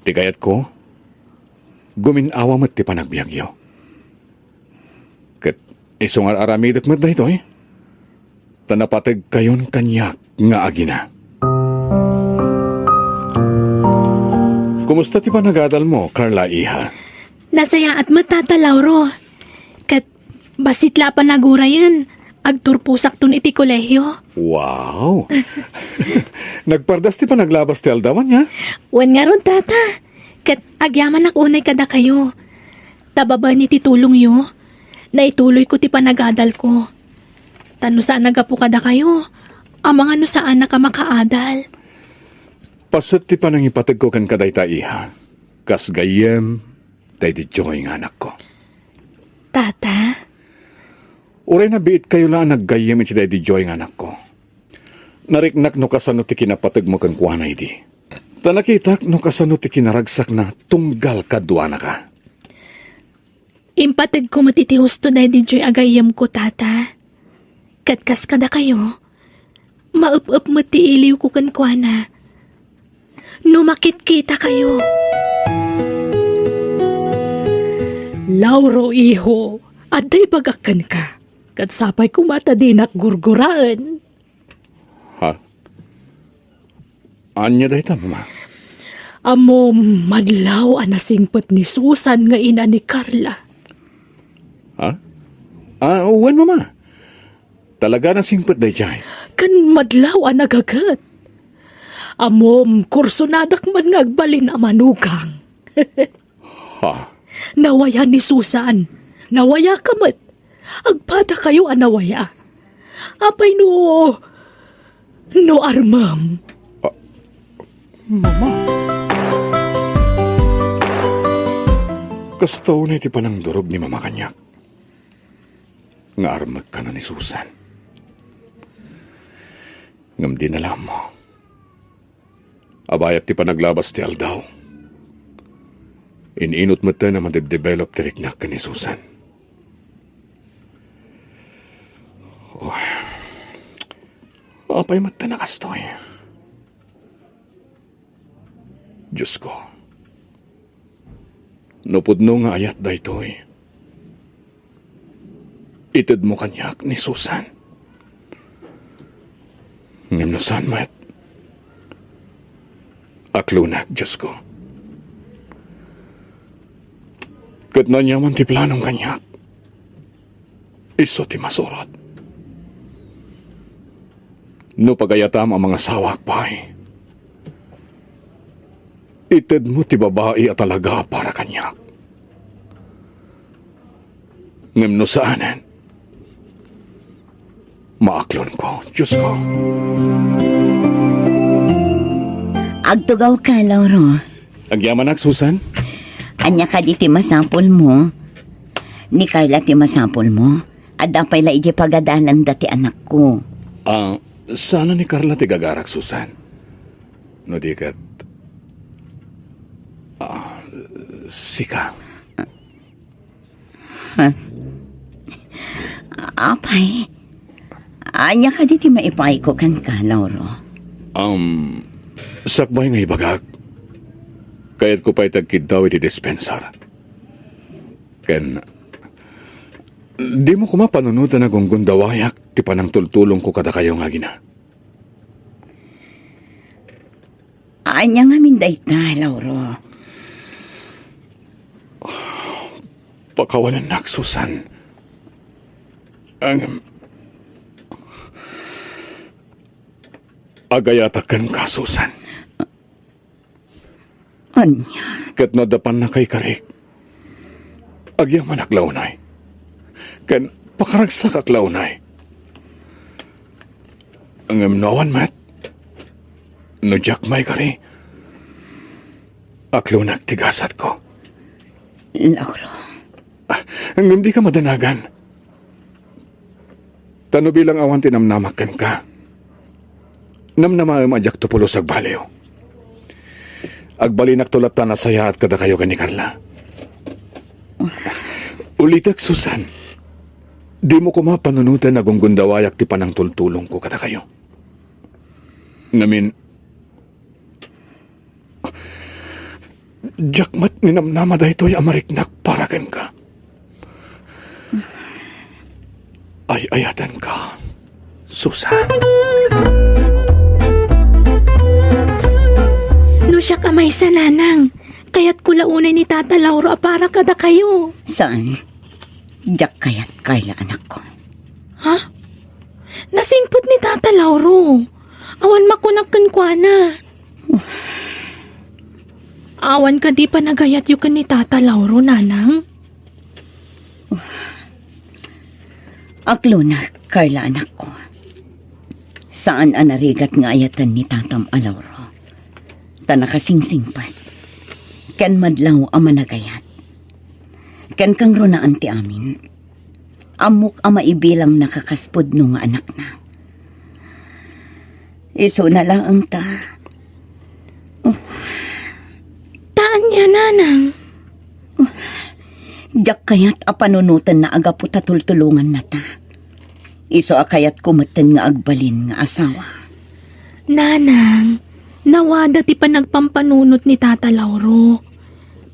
Ti kayat ko, guminawa mat ti panagbiagyo. Kat iso nga aramidak mat na ito eh. Tanapatag kayon kanyak nga agina. Kumusta ti panagadal mo, Carla Iha? Nasaya at matata, Lauro. Kat basitla pa nagurayan. Agturpusak tun iti kolehyo. Wow! Nagpardas ti panaglabas ti aldawan niya? Wan nga ron, tata. Kat agyaman unay kada kayo. Tababa ni ti tulong yo. Naituloy ko ti panagadal ko. Tano saan nagapu kada kayo. Amang ano saan na ka makaadal. Pasat ti panangipatag ko kan kaday ta Iha. Kas gayem, tay di joy nga anak ko. Tata? Uray na biit kayo lang naggayem iti day di joy nga anak ko. Nariknak no kasano ti kinapatag mo kan kuwanay di. Tanakitak no kasano ti kinaragsak na tunggal kadwa na ka. Impatag ko matiti husto day di joy agayam ko, tata. Katkas kada kayo. Maup-up mo ti iliw ko kan kuwana. Numakit kita kayo. Lauro, iho, aday bagakan ka. Kat sapay kumata dinak gurguraan. Ha? Anya day ta, mama? Amo madlaw anasingpet ni Susan nga ina ni Carla. Ha? Wen, mama? Talaga na singpet day jay. Kan madlaw anagagat. Amom kursonadak man ngagbalin a manugang. Ha? Nawaya ni Susan. Nawaya kamat. Agpata kayo anawaya. Apay no armam. Mama? Kastaw na iti panang durog ni mama kanyak. Nga armag ka na ni Susan. Ngam di na lang mo. Abayat ti panaglabas ti aldaw. Ininot mo tayo na madibdevelop ti riknak ka ni Susan. Oh. Apay mata na kastoy. Diyos ko. Nupudno nga ayat da ito'y. Itid mo kanyak ni Susan. Ngam no saan mat. Aklunak, Diyos ko. Kat na niya man ti planong kanyak. Iso ti masurot. No pagayatam ang mga sawak pa'y. Itid mo ti babae at talaga para kanyak. Ngam no saanan. Maaklon ko, Diyos ko. agtugaw ka, Lauro. Agyamanak, Susan? Anya ka di ti masapol mo. Ni Carla ti masapol mo. At dapay la iti pagadanan dati anak ko. Sana ni Carla ti gagarak, Susan. No di kat... sika. Apay, anya ka di ti maipay ko kan ka, Lauro. Sakbay nga ibagag. Kaya't ko pa'y tagkid daw iti dispensar. Ken... Di mo kumapanunutan na kung gundawayak ti panang tultulong ko kada kayo nga gina. Anya nga minday ta, Lauro. Pakawalan nak, Susan. Ang... agayatakan ka, Susan. Anya? Kat nadapan na kay karik. Agyaman aklaunay. Ken pakaragsak aklaunay. Ang emnawan mat. No Jack may kari. Aklo nagtigasat ko. Lauro, Ang hindi ka madanagan. Tano bilang awan tinamnamakan ka. Namnama ajak tupulos ag baliw. Agbalinak tulap ta na saya at kada kayo gani Carla. Ulitak Susan. Di mo ko mapanunutan na gunggundawayak ti panang tultulong ko kada kayo. Ngamin, Jakmat ninamnama da ito'y amariknak paragan ka. Ay-ayatan ka, Susan. No siya kamay sa nanang. Kaya't kulaunay ni Tata Lauro para kada kayo. saan? Jack kayat Carla anak ko. Ha? Nasingpot ni Tata Lauro. Awan makunagkan kwa na. Awan ka di pa nagayat yung ni Tata Lauro, nanang? Aklo na, Carla anak ko. Saan anarigat nga ayatan ni Tatam Alauro? Tanakasingsingpat. Kan madlaw ang managayat. Kan kang runaan ti amin. Amok ang maibilang nakakaspod no nga anak na. Iso na lang ang ta. Taan niya, nanang? Diyak kayat apanunutan na aga putatultulungan na ta. Iso akayat kumatan nga agbalin nga asawa. Nanang, nawada ti pa nagpampanunot ni Tata Lauro.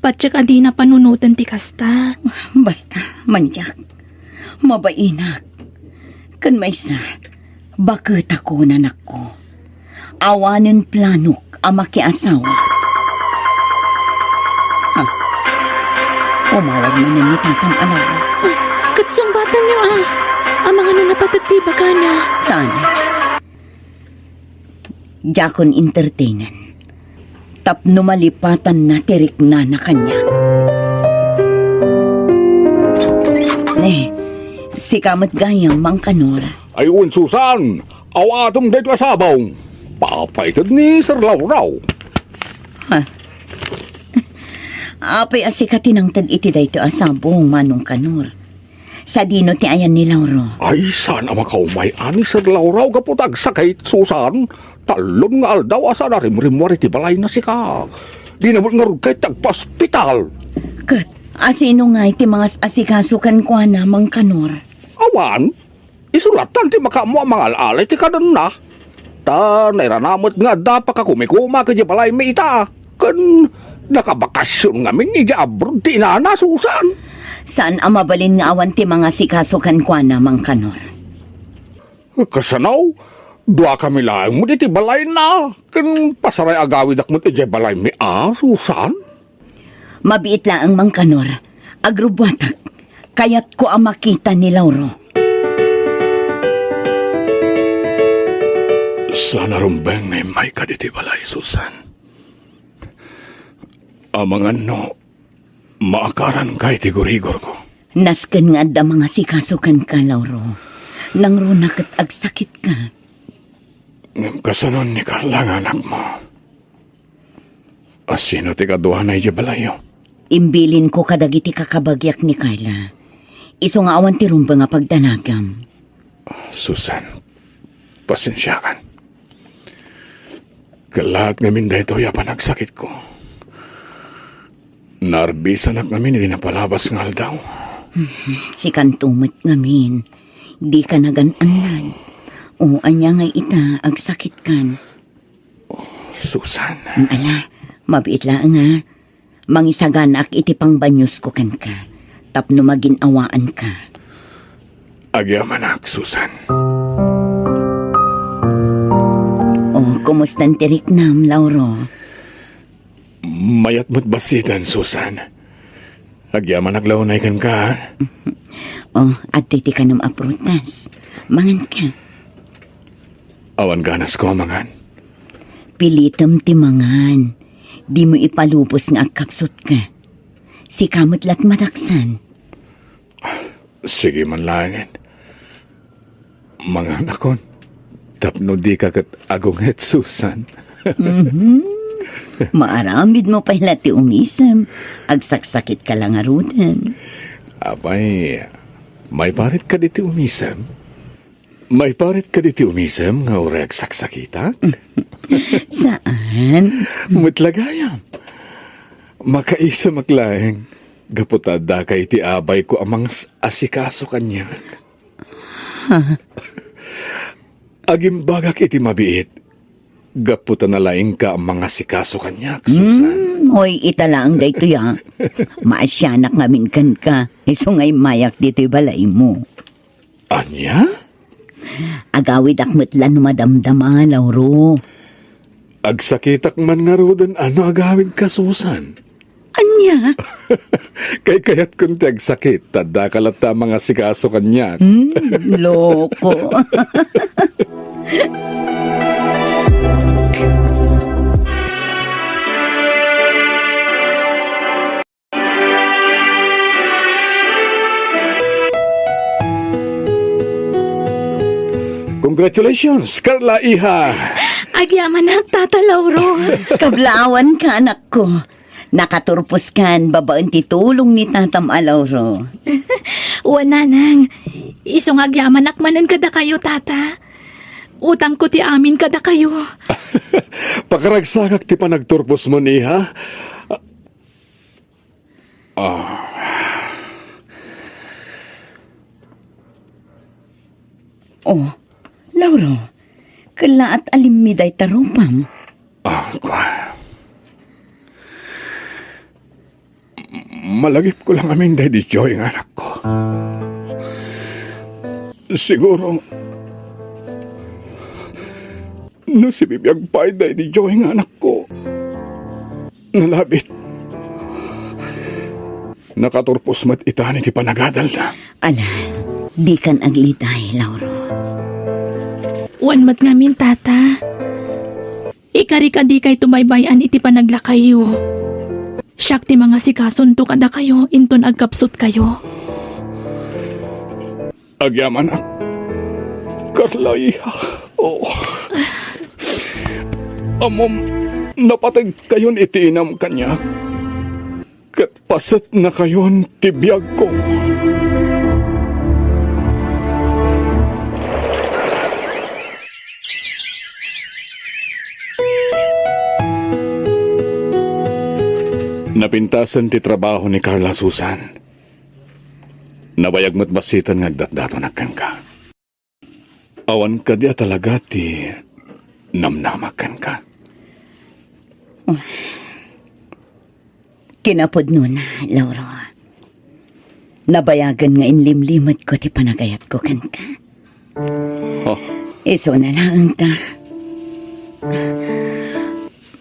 Patsyak adi na panunutan ti kasta. Basta, manyak. Mabainak. Kan may sa, bakit ako nanak ko? Awanin planok ang makiasawa. Umawag man ni Tatang Alawa. Katsong bata niyo ang mga napatagtiba ka niya. Sana. Jakon entertainan. Tapno malipatan na tirik na kanya. Si kamat gayang mangkanor. Ayun, Susan! Awatom dito asabaw. Papaitad ni Sir Lauraw. Apay asikatin ang tag iti dayto asabong manong kanor. Sa dino ti ayan ni Lauro. Ay, sana makaumay ani Sir Lauraw kaputag sakit, Susan. Talon nga aldaw asa na rimrimwari ti balay na sika. Di na mo nga rugay tagpa-hospital. Kat, asino nga iti mga asikasukan ko na mangkanor. Awan, isulatan ti makamu ang mga alalay ti kanan na. Ta, nairanamot nga da pa ka kumikuma ka di balay may ita. Kan, nakabakasyon nga min ni abroad ti inana, Susan. Saan ang mabalin nga awan ti mga sikasukan ko na mangkanor? Kasanaw, dua kami lang mo di balay na. Kan pasaray agawid ak mo ti balay mi Susan. Mabiit lang ang mangkanor. Agrubatak. Kaya't ko ang makita ni Lauro. Sana rumbeng na may kaditi balay, Susan. Amang ano, maakaran kay tigurigor ko. Nasken nga da mga sikasukan ka, Lauro. Nang runak at agsakit ka. Ngam kasanon ni Carla nga anak mo. Asino ti kaduhan na balayo? Imbilin ko kadagiti kakabagyak ni Carla. Iso nga awan ti rumba nga pagdanagam. Susan, pasensyakan. Kalat ngamin da ito yapan nagsakit ko. Narbisan ak ngamin hindi napalabas nga aldaw. Si kantumot ngamin. Di ka nagananlan. O anya nga ita agsakit kan. Susan. Ala, mabiit lang nga. Mangisaganak iti pang banyos ko kan ka. Tapno maginawaan ka. Agyamanak, Susan. Kumusta ang tirik nam, Lauro? Mayat mo't basitan, Susan. Agyaman naglaunay kan ka. At titi ka nam aprutas. Mangan ka. Awan ganas ko, mangan. Pilitam ti mangan. Di mo ipalubos nga kapsot ka. Si kamot lat mataksan. Sige man langin. Mangan akon. Tapno di ka kat agunget, Susan. Maaramid mo pa ti umisem. Agsaksakit ka lang arutan. Apay, may parit ka diti umisem? May parit ka diti umisem nga ureg saksakita? Saan? Mutlagayam. Makaisa maklaeng. Gaputada kay iti abay ko amang asikaso kanya. Agimbagak iti mabiit. Gaputa na laing ka ang mga sikaso kanya, Susan. Hoy, italaang da ito ya. Maasyanak ngamin kan ka. Isungay mayak dito'y balay mo. Anya? Agawid akmetlan madamdama, Lauro. Agsakitak man nga rodan, ano agawid ka, Susan? Anya? Kay kayat kunti agsakit, tada kalata mga sikaso kanya. Loko. Congratulations, Carla Iha! Agyaman na, Tata Lauro. Kablawan ka, anak ko. Nakaturpos kan, babaan titulong ni Tatam Alauro. Wana nang, isong agyaman akmanan kada kayo, Tata. Utang ko ti amin kada kayo. Pakaragsakak ti panagturpos mo niha. Oh, Lauro, kala at alimmiday tarupam. Malagip ko lang amin Daddy Joy ng anak ko. Siguro, nasibibiyag pa Daddy Joy ng anak ko. Nalabit. Nakaturpos mat itani ti panagadal na. Ala, di kan aglitay, Lauro. Wan mat ngamin, Tata. Ikari ka di kay tumaybayan iti panaglakayo. Siyak ti mga sikason to kada kayo, inton agkapsot kayo. Agyaman ak. Carla Iha. Oh. Amom, napatag kayon itiinam kanya. Kat pasat na kayon tibiyag ko. Napintasan ti trabaho ni Carla Susan. Nabayag mo't basitan ngagdatdato nagkan ka. Awan ka di talaga ti namnamakan ka. Kinapod nun, Lauro. Nabayagan nga inlimlimot ko ti panagayat ko kan ka. Oh, Iso na lang ta.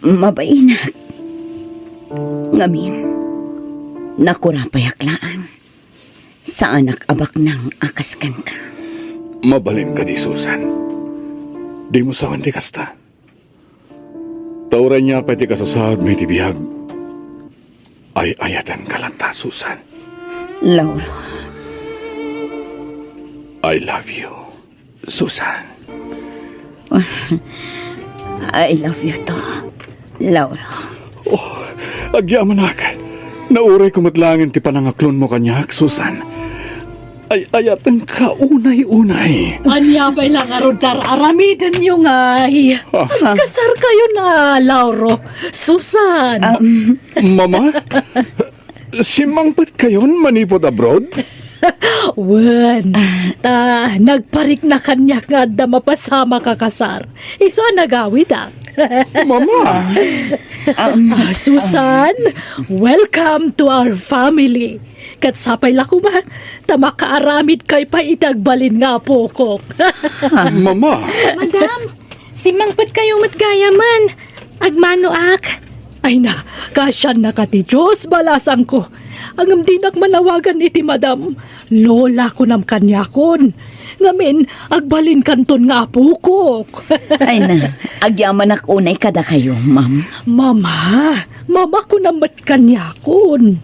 Mabainak. Ngamin, nakurapayaklaan. Sa anak abak ng akaskan ka. mabalin ka di Susan. Di mo sawan di kasta. Tauran niya pati kasasahod may tibiyag. Ay ayatan kalanta, Susan. Laura. I love you, Susan. I love you to, Laura. Oh, agyamanak. Nauray kumatlangin ti panangaklon mo kanyak, Susan. Ay ayatan ka unay-unay. Anya ba lang arodar aramidan nyo ngay. Kasar kayo na, Lauro. Susan. Mama, simangpat kayon manipod abroad? Wen, nagparik na kanya nga da mapasama ka kasar. Iso nagawid Mama! Susan, welcome to our family. Katsapay lako ba, tamakaaramid kay pa itagbalin nga pokok. Mama! Madam, simangpat kayo matgayaman. Agmano ak. Ay na, kasyan na ka ti Diyos, balasang ko. Ang amdinak manawagan iti madam, lola ko nam kanyakon. Ngamin, agbalin kanton nga pukok. Ay na, agyaman ak unay kada kayo, ma'am. Mama ko namat kanyakon.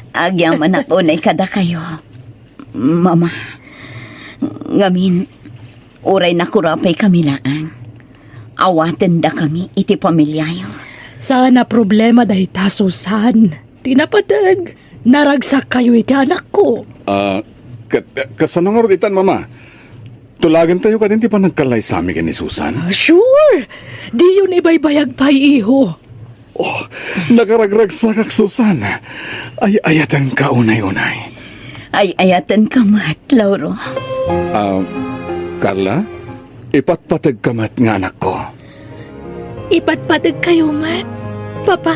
Agyaman ak unay kada kayo, mama. Ngamin, uray na kurapay kamilaan. Awaten da kami iti pamilyayo. Sana problema dahita, Susan. Tinapatag. Naragsak kayo iti anak ko. Kasanangarot itan, mama. Tulagan tayo ka din ti pa nagkalay sa amin ni Susan. Sure. Di yun ibaybayag pa, iho. Oh, nakaragragsak kak, Susan. Ay, ayatan ka unay-unay. Ay ayatan ka mat, Lauro. Carla, ipatpatag ka mat nga anak ko. Ipatpatag kayo, Mat. Papa,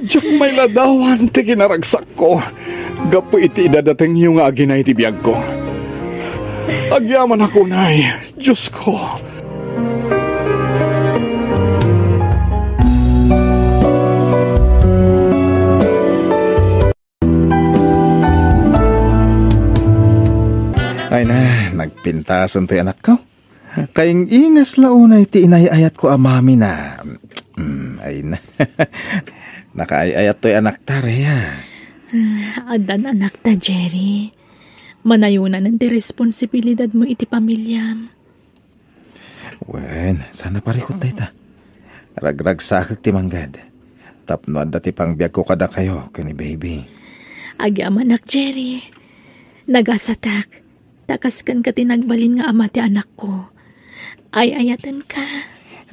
Diyak may ladawan ti kinaragsak ko. Gapo iti idadating yung nga aginay ti biyag ko. Agyaman ako, nay. Diyos ko. Ay na, nagpintasan to'y anak ko. Kayong ingas launay ti inayayat ko amami na. Ay na. Nakaayayat to'y anak tareya. adan anak ta, Jerry. Manayunan ng di responsibilidad mo iti pamilyam. Wen, sana parikot tayo ta. Ragrag sakag ti manggad. Tapno at dati pang biyag ko kada kayo, kani baby. Agyam anak, Jerry. Nagasatak. Takaskan ka tinagbalin nga ama ti anak ko. Ay ayatan ka.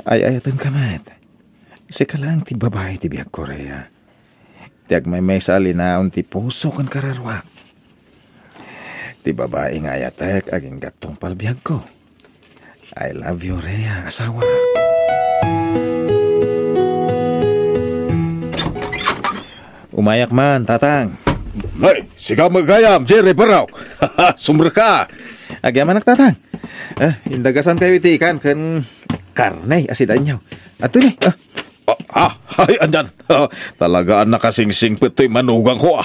Ay ayatan ka mat. Sika lang ti babae ti biyag ko reya. Tiag may salinaon ti puso kan kararwak. Ti babae nga ayatek aging gatong palbiyag ko. I love you, Rhea, asawa. Umayak man, tatang. Ay, sigaw magayam, Jerry Barok. Sumra ka. Agyaman tatang. Indagasan kayo iti ikan kan karne asidan nyo. Ato ni. Ay, andan. Talagaan nakasingsing pito'y manugang ko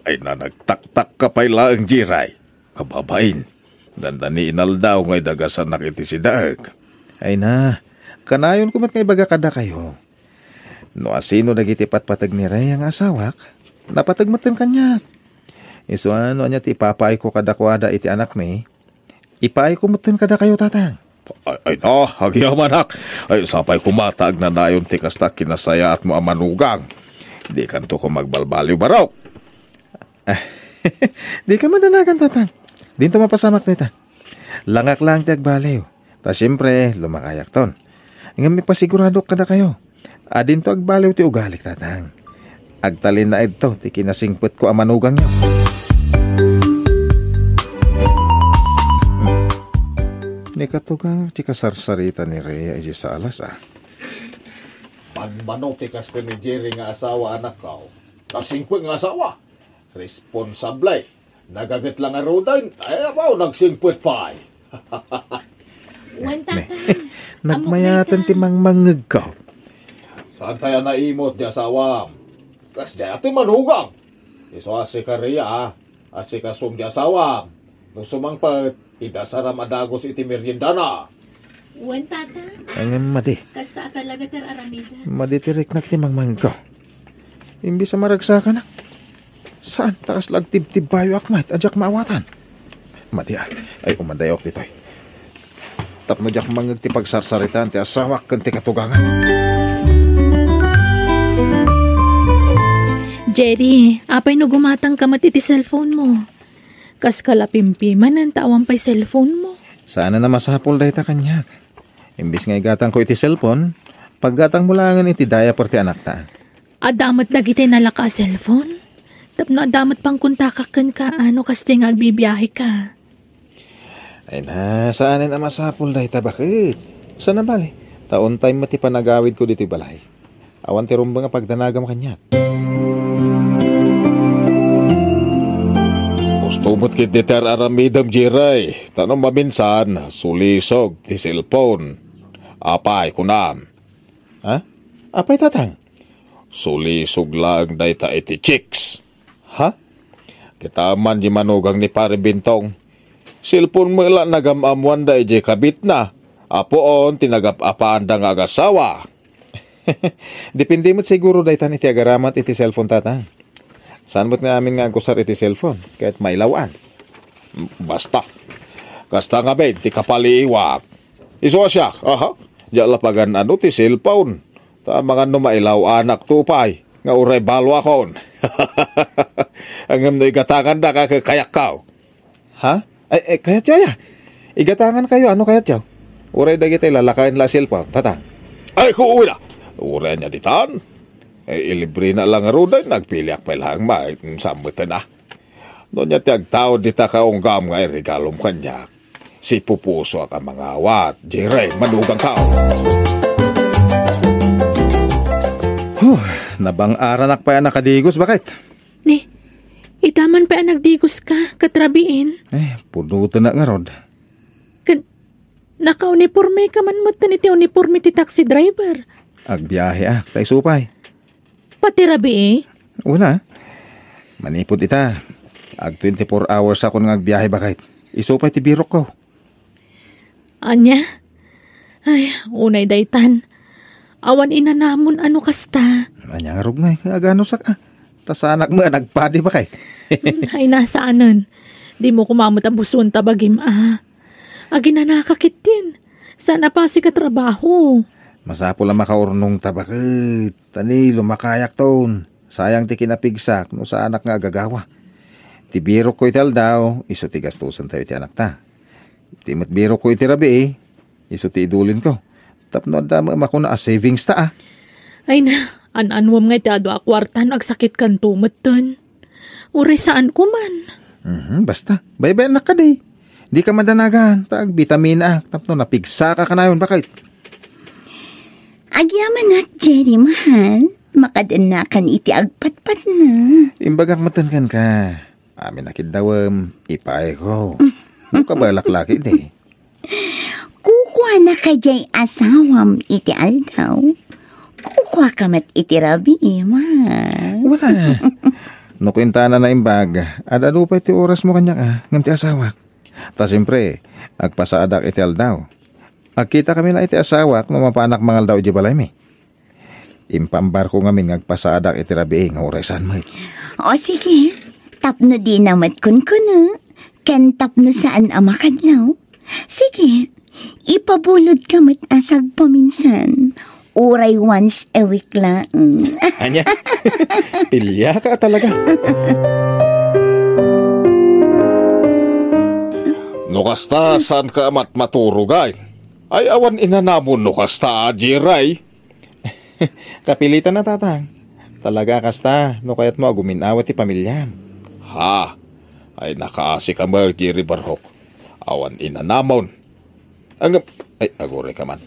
ay nanagtaktak ka pa'y laang Jiray. Kababain. Dandani inaldaw ngay dagasan nakiti si Dag. Ay na, kanayon kumat ngay baga kada kayo. No asino nagitipat patag ni Rhea ang asawak, napatagmatan kanya. Iso ano niya ti ipapaay ko kada kuwada iti anak may, ipaay ko matan kada kayo tatang. Ay na, hagyam anak. Ay, sapay kumatag na nayon ti kasta kinasaya at mo amanugang. Di kanto ko magbalbaliw Barok. Di ka madanagan tatang. Dinto mapasamak nita. Langak lang tiag baliw. Ta siyempre, lumakayak ton. Nga may pasigurado kada kayo. Adin to agbaliw ti ugalik tatang. Agtalin na ito, ti kinasingput ko amanugang nyo. Ni katugang ti kasarsarita ni Rhea iji sa alas Manmanotikas ka ni Jerry nga asawa anak ka. Kasingput nga asawa. Responsable. Nagagat lang nga rodan. Ay, apaw, nagsingput pa. Wan tatang. Nagmayatan ti mangmangag ka. Saan tayo naimot di asawa? Kas di ati manugang. Iso asi ka Rhea, asi ka sum di asawa. Nung sumangpat, idasaram adagos iti meriendana. Wan tatang. Ang madi. Kasta talaga ter aramida. Maditirik na ti mangmangag ka. Imbis sa maragsakan na. Saan? Takas lagtib-tib bayo akmat. Adyak maawatan. Madi ay umadayok dito'y. Tapno dyak mangag ti pagsarsaritan ti asawak kan ti katugangan. Jerry, apay no gumatang ka mati ti cellphone mo. Kas kalapimpiman ang tawang pa'y cellphone mo. Sana na masapol dahi ta kanyak. Imbis nga igatang ko iti cellphone, paggatang mo langan iti daya por ti anak ta. Adamat dagiti nalaka cellphone? Tapno adamat pang kuntakakan ka ano kasi nga agbibiyahe ka. Ay na, saan na masapol dahi ta bakit? Sana bali? Taon time mati panagawid ko dito balay. Awan ti rumba nga pagdanagam kanyak. Gustumot kit di ter aramidam Jiray. Tanong maminsan, sulisog ti cellphone. Apay kunam. Ha? Apay tatang? Sulisog lang dahi ta iti chicks. Ha? Kita man di manugang ni pare Bintong. Cellphone mo lang nagamamuan dahi di kabit na. Apoon tinagap-apaan da nga agasawa. Depende mo't siguro dahi tan iti agaramat iti cellphone tatang. Saan mo't nga amin nga gusar iti cellphone? Kahit mailawaan. Basta. Kasta nga ben, ti kapaliiwak. Iso siya, aha. Diyan lapagan ano ti cellphone. Ta mga numailaw anak tupay. Nga uray balo akon. Ang na igatangan na kakakayak kao. Ha? Ay, kaya tiya. Igatangan kayo, ano kaya tiya? Uray dagiti lalakain la cellphone, tatang. Ay, kuuwi na. Uray niya ditan. Ilibre na lang aruday, nagpiliak pa lang samutan na. Doon niya tiyag tao dita kaunggam nga regalom kanya. Si pupuso ka mga awat, jiray, manugang kao. Nabang-aranak pa yan nakadigos, bakit? Ni, itaman pa ang nagdigos ka, katrabiin. Punuto na nga, Rod. Naka-uniforme ka man mo iti uniforme ti taxi driver. Agbiyahe tay supay. Pati rabi Una, manipod ita. Ag 24 hours ako nga agbiyahe bakit. Isupay ti birok ko. Anya? Ay, unay daytan. Awan ina namon ano kasta. Anya nga rugngay, agano sak tasanak mo nagpadi bakit. Ay nasaanan. Di mo kumamot ang buson tabagim Agi na nakakit din. Sana pa si katrabaho. Masapo lang makaurnong tabakit. Tani, lumakayak ton. Sayang ti kinapigsak no sa anak nga gagawa. Ti biro ko ital daw, iso ti gastusan tayo ti anak ta. Ti matbiro ko iti rabi iso ti idulin ko. Tapno dama makuna savings ta Ay na, anwam nga ti ado akwartan agsakit kan tumatan. Uri saan ko man. Basta, bye-bye anak ka day. Di ka madanagan, pag vitamina tapno napigsa ka kanayon, bakit? Agyaman at Jerry, mahal. Makadanakan iti agpatpat na. Imbagak matankan ka. Amin nakid dawam, ipay ko. Kabalak laki di. Kukuha na ka jay asawam iti aldaw. Kukuha ka mat iti rabi, mahal. Wala. No kwenta na imbag, adado pa iti oras mo kanya ka, ngam ti asawak. Ta siyempre, agpasaadak iti aldaw. Agkita kami na iti asawak no mapanak mangal daw iti balay mi. Impambar ko ngamin ngagpasaadak iti rabi nga orasan mo. O sige, tapno di namat kun Ken tapno saan amakadlaw. Sige, ipabulod ka mat asag paminsan. Uray once a week lang. Anya? Pilya ka talaga. Nukasta saan ka maturugay? Ay awan inanamon nukasta, Jiray. Kapilitan na tatang. Talaga kasta, no kaya't mo aguminawat ti pamilya. Ha? Ay nakaasi ka mo, Jiri Barhok. Awan inanamon. Ay, agore ka man.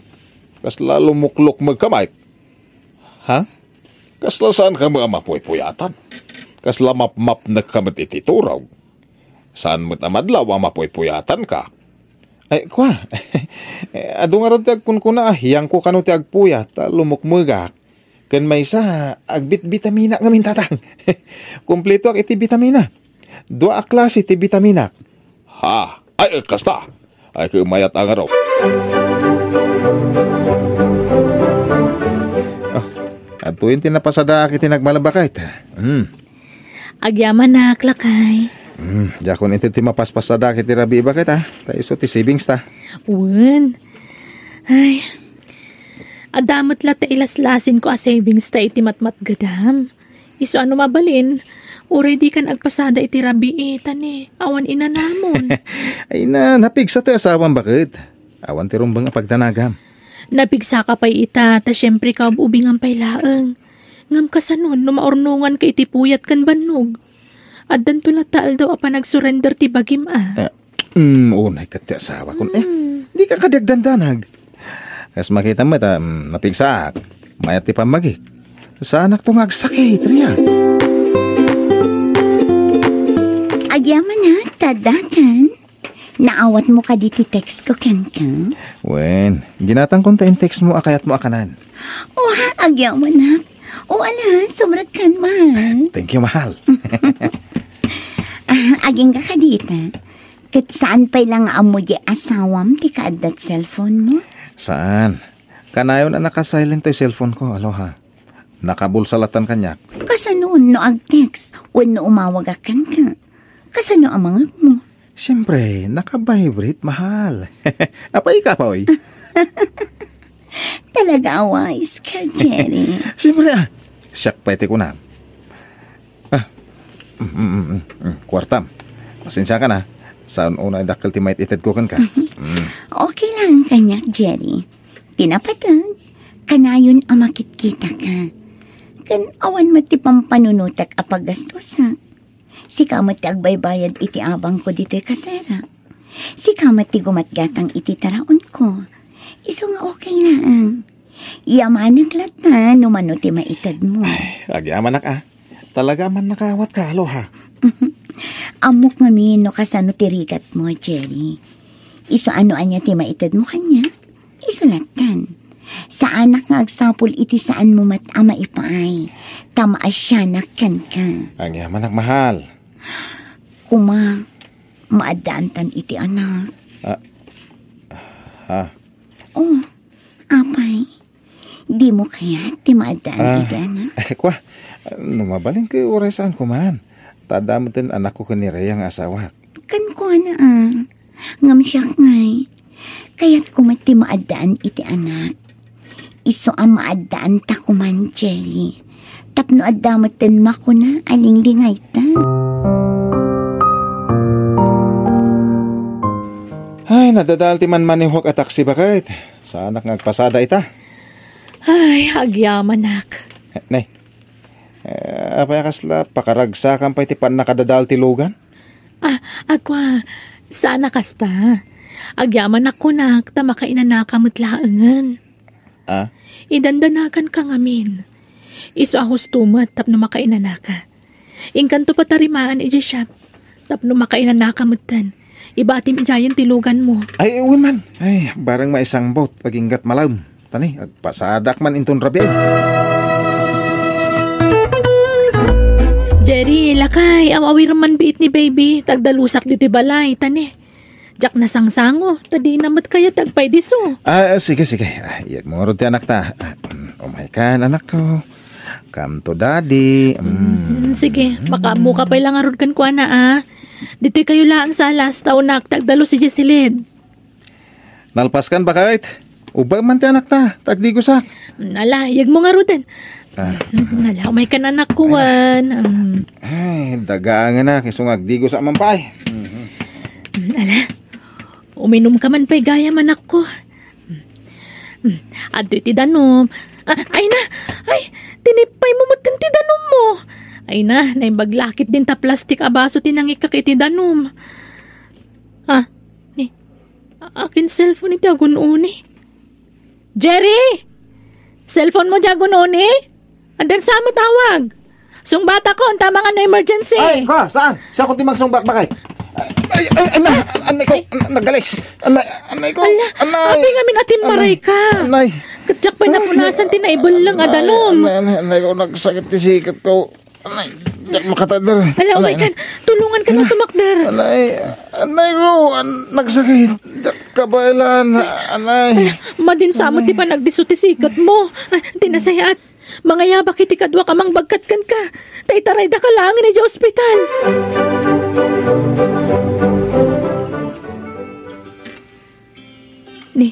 Kasla lumuklok magkamay. Ha? Kasla saan ka mga mapuy-puyatan? Kasla map-map na kamat itituraw. Saan mo't amadlaw ang mapuy-puyatan ka? Ay, kwa. Ado nga ron ti agkunkuna, hiyang ko kano ti agpuyat, lumukmugak. Kan may sa agbit-bitamina ngamin tatang. Kompleto ak iti bitamina. 2 klase ti bitamina. Ha? Ay, kasta. Ay, kumayat ang araw. Atuin tinapasada kiti nagmalabakait. Agyaman na, klakay. Jakon iti mapaspasada kiti rabi bakit ta iso ti savings ta. Wen. Ay. Adamot la ta ilaslasin ko a savings ta iti matmat gadam. Iso ano mabalin. Uray di kan agpasada iti rabi tani. Awan inanamon. Ay napigsa ti asawan bakit? Awan ti rumbang pagdanagam. Napigsa ka pa'y ita, ta syempre ka ubingan pa'y laeng. Ngam kasanon, numaornungan ka iti puyat kan banog. At dan tulataal daw apa nag-surrender ti bagim Unay ka ti asawa ko. Di ka kadagdandanag. Kas makita mo ta, napigsa. Mayat ti pamagik. Sa anak to ngagsakit, Ria. Agyaman na, tadakan. Naawat mo ka diti text ko, Ken. Wen, ginatang konta in text mo akayat mo akanan. O ha, agyaman na. O ala, sumrat kan, mahal. Thank you, mahal. Aging ka dita. Kat saan pa'y lang amo di asawam ti kaadat cellphone mo? Saan? Kanayon na nakasilent yung cellphone ko, aloha. Nakabulsalatan kanyak. Kasanoon no ag-text o no umawagakan ka. Kasano ang mga mo? Siyempre, naka-vibrate, mahal. Apay ka pa, oy. Talaga wise ka, Jerry. Siyempre siyak pa iti ko na. Kwartam. Pasensya ka na. Saan una dakal ti may ited ko kan ka? Okay lang kanya, Jerry. Tinapatag. Kanayon ang makikita ka. Kan awan mati pampanunutak apagastosa. Si kamati agbaybayad iti abang ko dito'y kasera. Si kamati gumatgatang iti taraon ko. Iso nga okay lang. Yaman naglat na numano ti maitad mo. Agyaman nak Talaga man nakawat ka, aloha. Amok mami no kasano ti rigat mo, Jerry. Iso ano anya ti maitad mo kanya? Isulatan. Sa anak nga agsapol iti saan mo matama ipaay. Tamaas siya nakkan ka. Agyaman nak mahal. Kuma, maadaantan iti anak. Oh, apay. Di mo kaya ti maadaan iti anak? Kwa, numabaling ka oray saan ko man. Tadamutin anak ko kaniraya nga asawa. Kan ko na ngam siya ngay. Kaya't kumati maadaan iti anak. Iso ang maadaan ta kuman, Jerry. Tapno addamutin mako na alinglingay ta. Ay, nadadal ti man manihok at taksi bakit? Sa anak ngagpasada ita. Ay, agyaman nak. Nay, apay kasla, pakaragsakan pa iti pan nakadadal ti lugan? Agwa, sana kasta. Agyaman ako nak, tamakainan na kamutlaangan. Idandanakan ka ngamin. Iso ahos tumat, tapno makainan na ka. Ingkanto patarimaan iji siya, tapno makainan na kamutan. Iba atim ijayan tilugan mo. Ay, uwan man. Ay, barang maisang bot, paginggat malam. Tani, agpasadak man inton rabi. Jerry, lakay, awawir man biit ni baby, tagdalusak dito balay, tani. Jak na sangsango, tadi namat kaya tagpay diso. Sige. Iyag mo rin ti anak ta. Umay ka, anak ko. Come to daddy. Sige, makamu ka pa ilang arod kan kwa na Dito'y kayo lang sa alas, taunak, tagdalo si Jessilyn. Nalpaskan ba kahit? Ubag man ti anak ta, tagdigusak. Nala, yag mo nga rutin. Nala, umay ka na nakuwan. Ay, daga nga na, kisungag digos sa mampay. Nala, uminom ka man pa'y gaya man ako. Ado'y ti danom. Ay na, tinipay mo mutan ti danom mo. Ay na, naibaglakit din ta plastik abaso tinangikak iti danom. Ni, akin cellphone iti agununi. Jerry! Cellphone mo di agununi? Andan sa mo tawag. Sung bata ko, ang tama nga na emergency. Ay, ka, saan? Siya ko timang sung bakbakay. Anay ko, nagalis. Anay ko, anay. Abi nga minatin maray ka. Anay. Katsak pa napunasan tinaibol lang adanom. Anay ko, nagsakit ti sikat ko. Anay, jak makatadar. Ala, umay kan, tulungan ka na tumakdar. Anay ko, nagsakit. Jak kabaylan, anay. Madinsamot ti pa nagdisutisikat mo. Tinasayat. Mga yabak iti kadwa ka mang bagkatkan ka. Taitaray da ka lang ni ospital. Ni,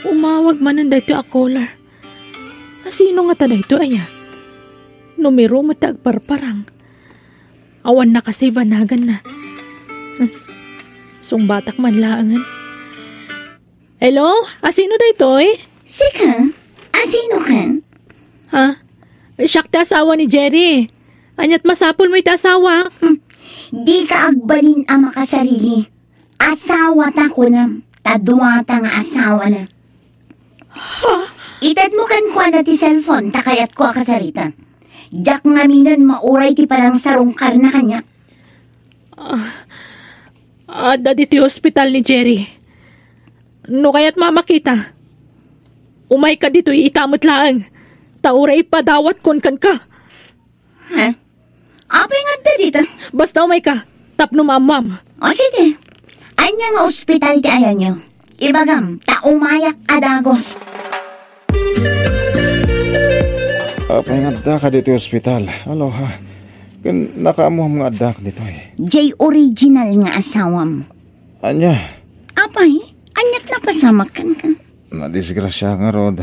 umawag man ang dito a caller. Sino nga tada ito aya? Numero mo tagparparang. Awan na kasi vanagan na. Sungbatak man laangan. Hello? Asino da ito eh? Sika, asino ka? Siyak ti asawa ni Jerry. Anyat masapol mo iti asawa. Di ka agbalin ang makasarili. Asawa ta ko na. Tadwa ta nga asawa na. Itad mo kan kwa na ti cellphone, takayat ko kasarita. Jak nga minan mauray ti parang sarungkar na kanya. Dadi ti hospital ni Jerry. No kaya't mamakita. Umay ka dito itamot laang. Tauray ipadawat kon kan ka. Apay nga da dito? Basta umay ka. Tapno mamam. O sige. Anya nga ospital ti ayan nyo. Ibagam, taumayak adagos. Apay nga da ka dito hospital. Aloha. Kan nakaamuha mga adak dito eh. J original nga asawam. Anya? Apay, anyat na pasamak kan ka. Nadisgrasya nga rod.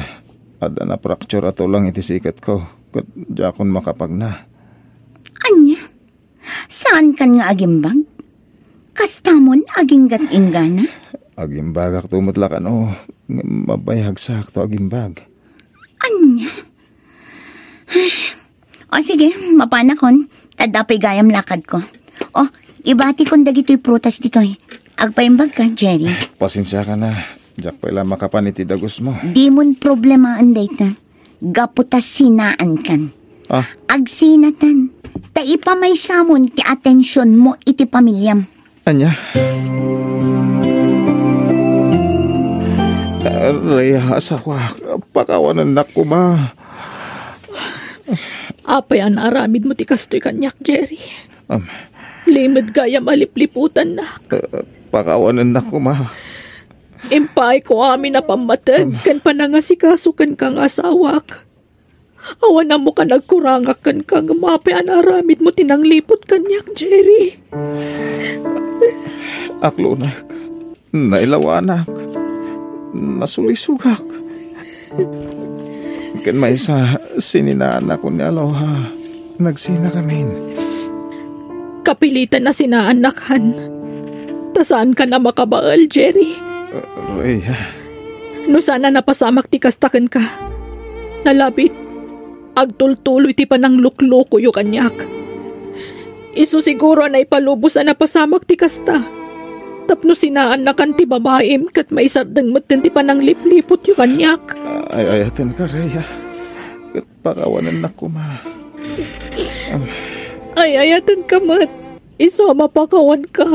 Ada na fracture ato lang iti sikat ko. Kat jakon makapag na. Anya? Saan kan nga agimbag? Kastamon aging gat-inggana? Agimbag ak tumutlakan o. Mabayhag sakto agimbag. Anya? O sige, mapanakon. Tadapay gayam lakad ko. O, ibati kong dagito'y prutas dito'y. Agpaimbag ka, Jerry. Pasensya ka na. Jak pala makapaniti dagos mo. Di mon problema anday ta. Gaputas sinaan kan. Ah, Agsinatan. Ta ipamay samon ti atensyon mo iti pamilyam. anya? Raya, asawa. Pakawanan na ko, ma. Apay ang aramid mo ti kastoy kanyak, Jerry. Um, Limad gaya malipliputan na. Pakawanan na ko, ma. Impay ko amin na pamatag, kan panangasikasukan kang asawak. Awan na mo ka nagkurangak kan kang mapay ang aramid mo tinanglipot kanyak, Jerry. Aklunak. Nailawanak. Nasulisugak. Kan may sa sininaan ako ni Aloha. Nagsina kami. Kapilitan na sinaanakhan. Tasaan ka na makabaal, Jerry? Raya. No sana napasamak ti kastakan ka. Nalabit. Agtultuloy ti panang lukloko yu kanyak. Isu siguro na ipalubos na napasamak ti kasta. Tapno sinaan na kan ti babaim kat maisardang matin ti panang liplipot yu kanyak. Ay, ayatan ka, Raya. Pakawanan na ko, ma. Ay, ayatan ka mat. Isu mapakawan ka.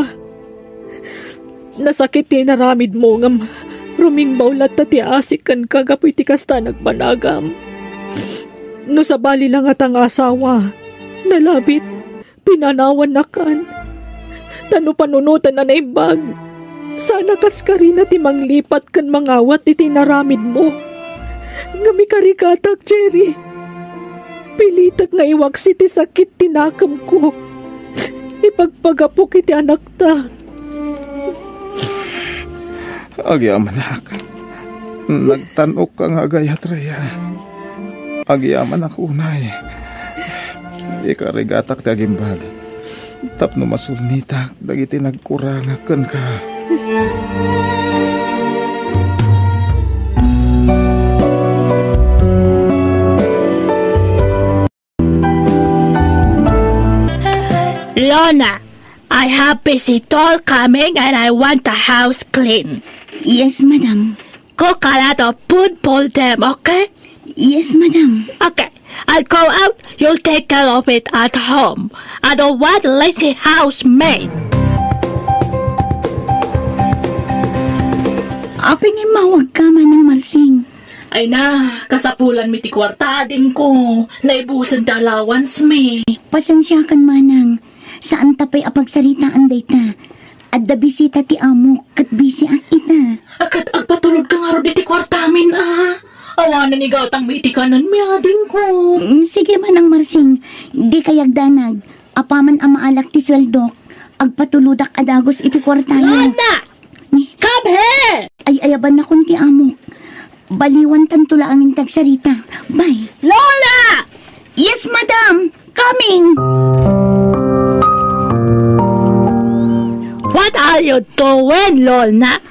Nasakit ti naramid mo ngam. Ruming baulat ta ti asikan kagapoy ti kasta nagbanagam. No sa bali lang at ang asawa. Nalabit. Pinanawan na kan. Tano panunutan na naimbag. Sana kaskari na ti manglipat kan mangawat iti naramid mo. Ngami karikatak, Jerry. Pilitak nga iwaksi ti sakit tinakam ko. Ipagpagapok iti anak ta. Agyaman ak. Nagtanok ka nga gayat, Raya. Agyaman ak unay. Ikarigatak ti agimbag. Tapno masulnitak, dagiti nagkurangakan ka. Lorna, I have visitor coming and I want the house clean. Yes, madam. Cook a lot of food for them, okay? Yes, madam. Okay, I'll go out. You'll take care of it at home. I don't want lazy housemaid. Aping imawag ka man ng Marsing. Ay na, kasapulan mi ti kwarta din ko. Naibusan ta allowance mi. Pasensya kan manang. Saan tapay apagsaritaan dayta? Adda bisita ti amo kat bisi ak ita. Akat agpatulog ka nga ro di ti kwarta min Awanan ni gatang mi iti kanan mi ading ko. Sige manang Marsing. Di kayagdanag. Apaman ang maalak ti sweldo. Agpatuludak adagos iti kwartayo. Lorna! Come here! Ay ayaban na kun ti amo. Baliwan tantula ang tagsarita. Bye. Lola! Yes, madam. Coming. What are you doing, Lorna?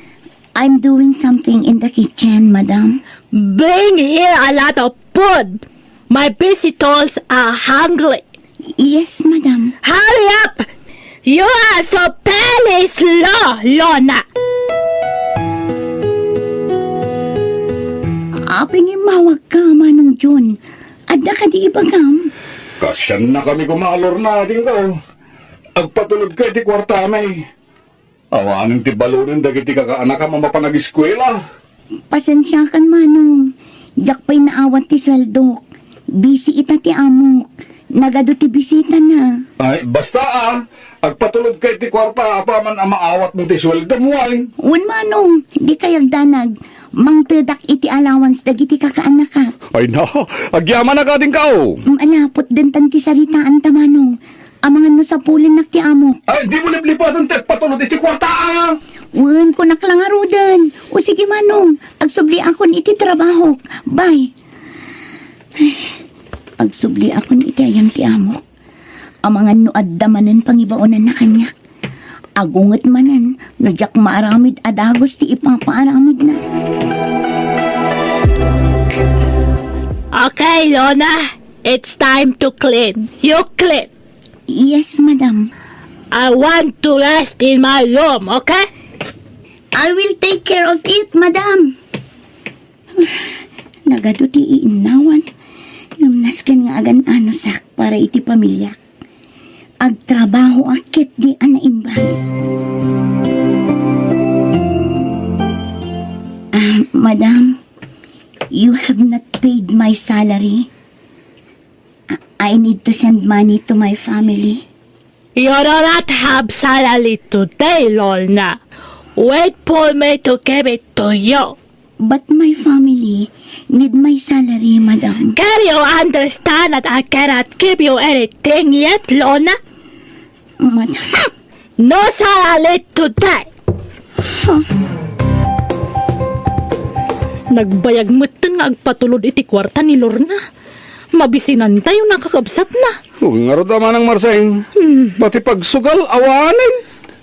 I'm doing something in the kitchen, madam. Bring here a lot of food. My visitors are hungry. Yes, madam. Hurry up! You are so very slow, Lorna. Aping imawag ka, Manong John. Adda ka di ibagam. Kasyan na kami kumalor natin ko. Agpatulog ka di kwarta may. Awanin ti balunin dagiti kakaanak ka mamapanag-eskwela. Pasensya kan, Manong. Diyak pa'y naawat ti sweldo. Busy ita ti amok. Nagado ti bisita na. Ay, basta agpatulog ka di kwarta apaman ang maawat mo ti sweldo mo ay. Un, Manong. Di kayagdanag. Mangtedak iti allowance dagiti kakaanak ka. Ay na, agyaman na ka din ka o. Malapot din tanti saritaan ta, Manong. Amangan no sa pulin nak ti amok. Ay, di mo liplipatan ti agpatulog iti kwarta Wen ko naklangarudan. O sige manong, agsubli akon iti trabaho. Bye. Ay, agsubli akon iti ayang ti amo. Amangan no addamanan pangibaonan na kanyak. Agunget manan, no jak maaramid adagos ti ipapaaramid na. Okay, Lona. It's time to clean. You clean. Yes, madam. I want to rest in my room, okay? I will take care of it, madam. Nagado ti iinawan. Namnaskan nga agan ano sak para iti pamilya. Agtrabaho akit di anaimbang. Madam, you have not paid my salary. I need to send money to my family. You do not have salary today, Lorna. Wait for me to give it to you. But my family need my salary, madam. Can you understand that I cannot give you anything yet, Lorna? Madam. No salary today. Nagbayag mo't nga agpatulod iti kwarta ni Lorna. Mabisinan tayo nakakabsat na. Huwag nga ro tama ng Marseng. Pati pagsugal, awanin.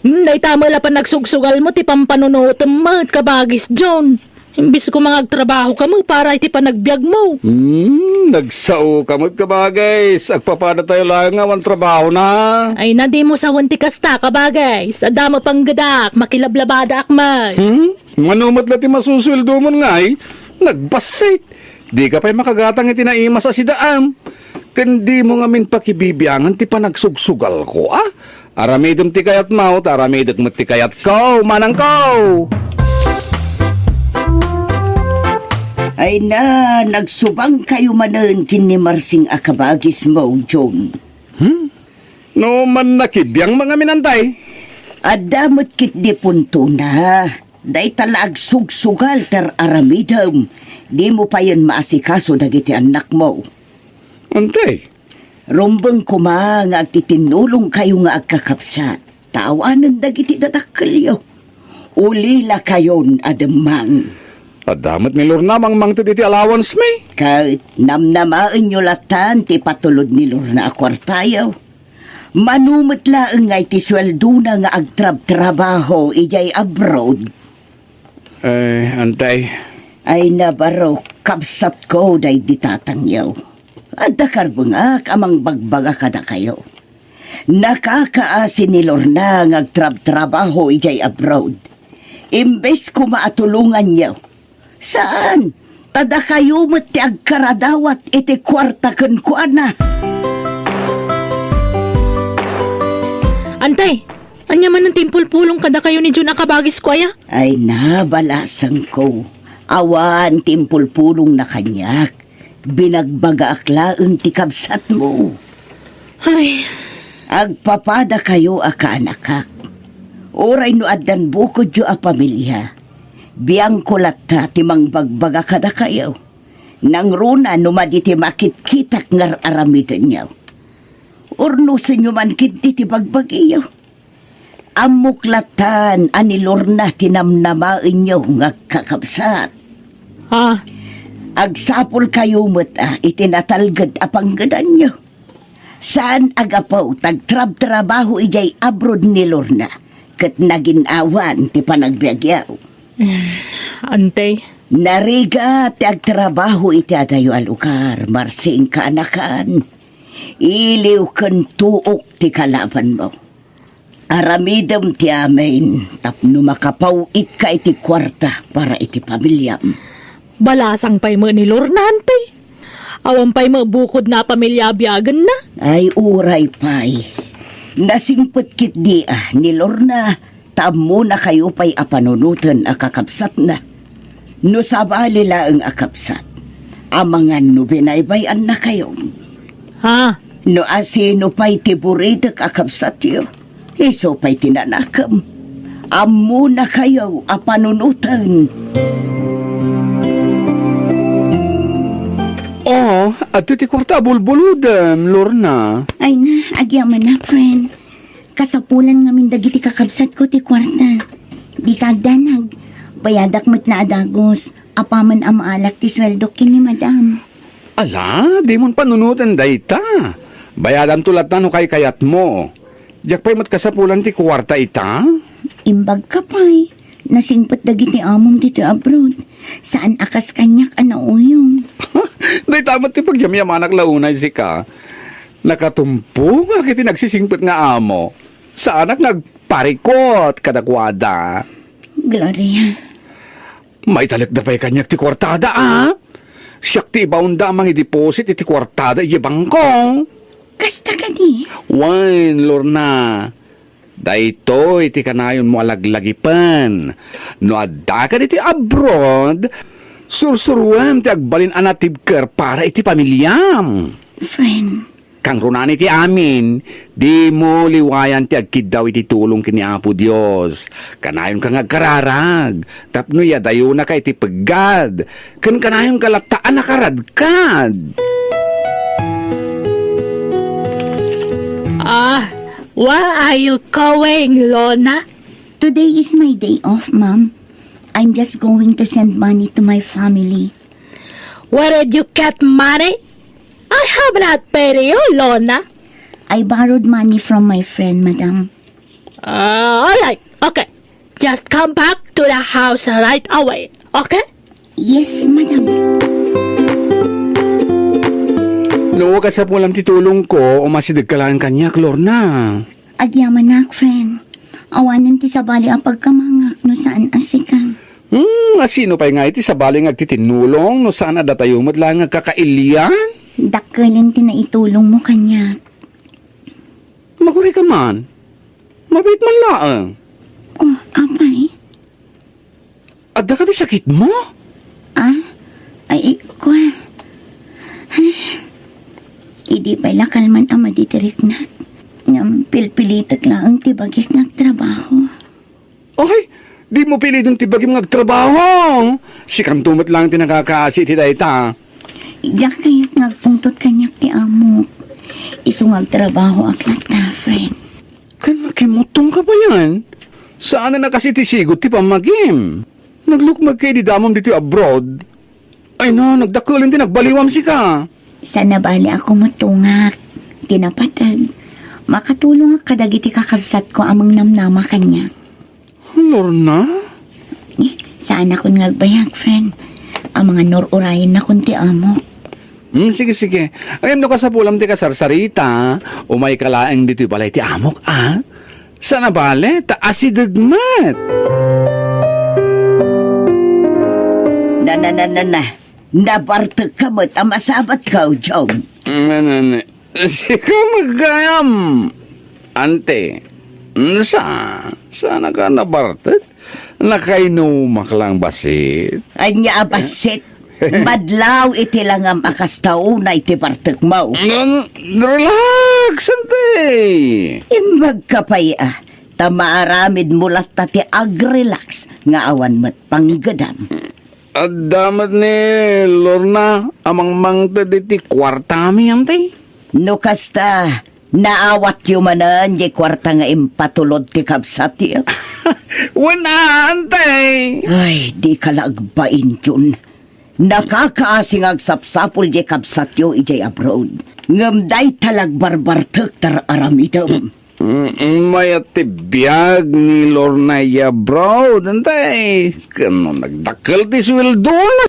Naitama la pa nagsugsugal mo ti pampanunuot mo kabagis John. Imbis ko mga agtrabaho ka mo para iti panagbiag mo. Nagsao ka mo't kabagay. Agpapada tayo lang nga wan trabaho na. Ay nadi mo sa wanti kasta kabagay. Sa damo pang gadak, makilablabada akmay. Manumot na ti masusweldo mo nga eh. Nagbasit. Di ka pa'y makagatang itinaima sa sidaam. Kandi mo nga min pakibibiyangan ti panagsugsugal ko ah. Aramidom ti kayat maut, aramidot mo ti kayat ko, manang ko. Ay na, nagsubang kayo manan kini Marsing akabagis mo, John. No man nakibiyang mga minantay. Adamot kit di punto na. Day talag sugsugal ter aramidam. Di mo pa yan maasikaso dagiti anak mo. Antay. Rumbang kuma nga agtitinulong kayo nga agkakapsat. Tawanan dagiti dadakalyo. Ulila kayon adamang. Adamat ni Lorna mang iti allowance may. Kahit namnamaan nyo latan ti patulod ni Lorna akwartayaw. Manumot laeng nga iti sweldo na nga agtrab-trabaho ijay abroad. Antay. Ay nabaro, kapsat ko day ditatangyaw. At dakarbungak amang bagbaga kada kayo. Nakakaasin ni Lorna ng agtrab-trabaho ijay abroad. Imbes ko maatulungan niyo. Saan? Tada kayo mati agkaradawat iti kwarta kuana. Antay, anya man ng timpul-pulong kada kayo ni Jun akabagis ko aya? Ay nabalasan ko. Awan timpul-pulong na kanyak. Binagbaga aklaang tikabsat mo. Ay, agpapada kayo akaanakak. Oray no addan bukod jo a pamilya. Biyang kulat ta timang bagbaga kada kayo. Nang runa numaditi makit-kitak ngar aramitan niyo. Urnusin nyo man kit iti bagbagiyo. Amuklatan anilor na tinamnamain nyo nga kakabsat. Agsapol kayo mata itinatalgad apanggadan nyo. Saan agapaw tagtrab-trabaho ijay abroad ni Lorna kat naginawan ti panagbiagyaw. Antay. Nariga ti agtrabaho iti adayo alukar marsing kaanakan. Iliw kan tuok ti kalaban mo. Aramidam ti amin tapno makapaw ka iti kwarta para iti pamilyam. Balasang pay mo ni Lorna, antay. Awan pay mo bukod na pamilya biyagan na. Ay uray pay. Nasingpot kit di ni Lorna. Tamo na kayo pay apanunutan akakapsat na. No sabali laeng akapsat. Amangan no binaybayan na kayo. No asino pay tiburidak akapsat yo. Iso pay tinanakam. Amo na kayo apanunutan. At ti kwarta bulbuludam, Lorna. Ay na, agyaman na, friend. Kasapulan nga min dagiti kakabsat ko ti kwarta. Di kagdanag. Bayadak matla adagos. Apaman ang maalak ti sweldo kini madam. Ala, di mon panunutan dayta. Bayadan tulat na no kay kayat mo. Diyak pa'y matkasapulan ti kwarta ita? Imbag ka pa'y. Nasingpat dagiti amom dito abroad. Saan akas kanyak anauyong. Day tamat ti pagyamyamanak launay si ka. Nakatumpo nga kiti nagsisingpot nga amo. Saanak nagparikot kadakwada. Gloria. May talak da pa'y kanyak ti kwartada Siyak ti ibaunda amang i-deposit iti kwartada iya bangkong. Kasta ka di. Wine, Lorna. Dayto iti kanayon mo alaglagipan. No adda ka iti abroad, sursuruem ti agbalin anatibker para iti pamilyam. Friend. Kang runan iti amin, di mo liwayan ti agkid daw iti tulong kini Apo Dios. Kanayon kang agkararag, tapno yadayo na ka iti peggad. Kanayon kalataan na karadkad. Where are you going, Lorna? Today is my day off, Mom. I'm just going to send money to my family. Where did you get money? I have not paid you, Lorna. I borrowed money from my friend, Madam. All right, okay. Just come back to the house right away, okay? Yes, Madam. No, kasapulam ti tulong ko, umasidag ka lang kanyak, Lorna. Agyaman na, friend. Awanan ti sabali ang pagkamangak no saan asikan. Asino pa'y nga iti sabaling agtitinulong no saan adatayo mo't lang agkakailian? Dakkelin ti na itulong mo kanya. Maguri ka man. Mabait man laang. Oh, apay? Adda ka di sakit mo? Ay, kwa. Idi pa'y lakalman ang maditirik na. Ngam pilpilitat lang ang tibagik nagtrabaho. Ay, di mo pilitong tibagim ngagtrabaho. Sikang tumot lang tinakakaasi ti dayta. Diyak kaya't nagpungtot kanyak ti amok. Isungag trabaho aklat na, friend. Kanakimutong ka pa yan? Saan na kasi ti sigot ti pamagim? Naglukmag kayo di damam dito abroad. Ay no, nagdakulin ti nagbaliwam si ka. Sana bali ako matungak. Tinapatag. Makatulong ak kadagiti kakabsat ko amang namnama kanya. Lorna? Saan ako ngagbayag, friend? Ang mga nor-urayan na kunti amok. Sige. Ayam no kasapulam ti kasarsarita. Umay kalaeng dito balay ti amok, Sana bale, taasidagmat. Na. Nabartag ka mo't amasabat ka, Jong. Sika magayam. Ante, sana ka nabartag? Nakainumak lang basit. Anya abasit. Madlaw iti lang ang akastao na iti bartag mo. Relax, ante. Imbag ka pa'y tamaaramid mulat ta ti agrelax nga awan mo't panggadam. At damat ni Lorna, amang mangta diti kwartami, ante. No kasta, naawat yumanan di kwarta nga impatulod ti kabsat ti. Wala, ante. Ay, di ka lagbain yun. Nakakaasing agsapsapul di kabsat yo ijay abroad. Ngamday talagbarbartek tar aramidam. May atibiyag ni Lorna bro, ante. Kano nagdakal ti sweldo na.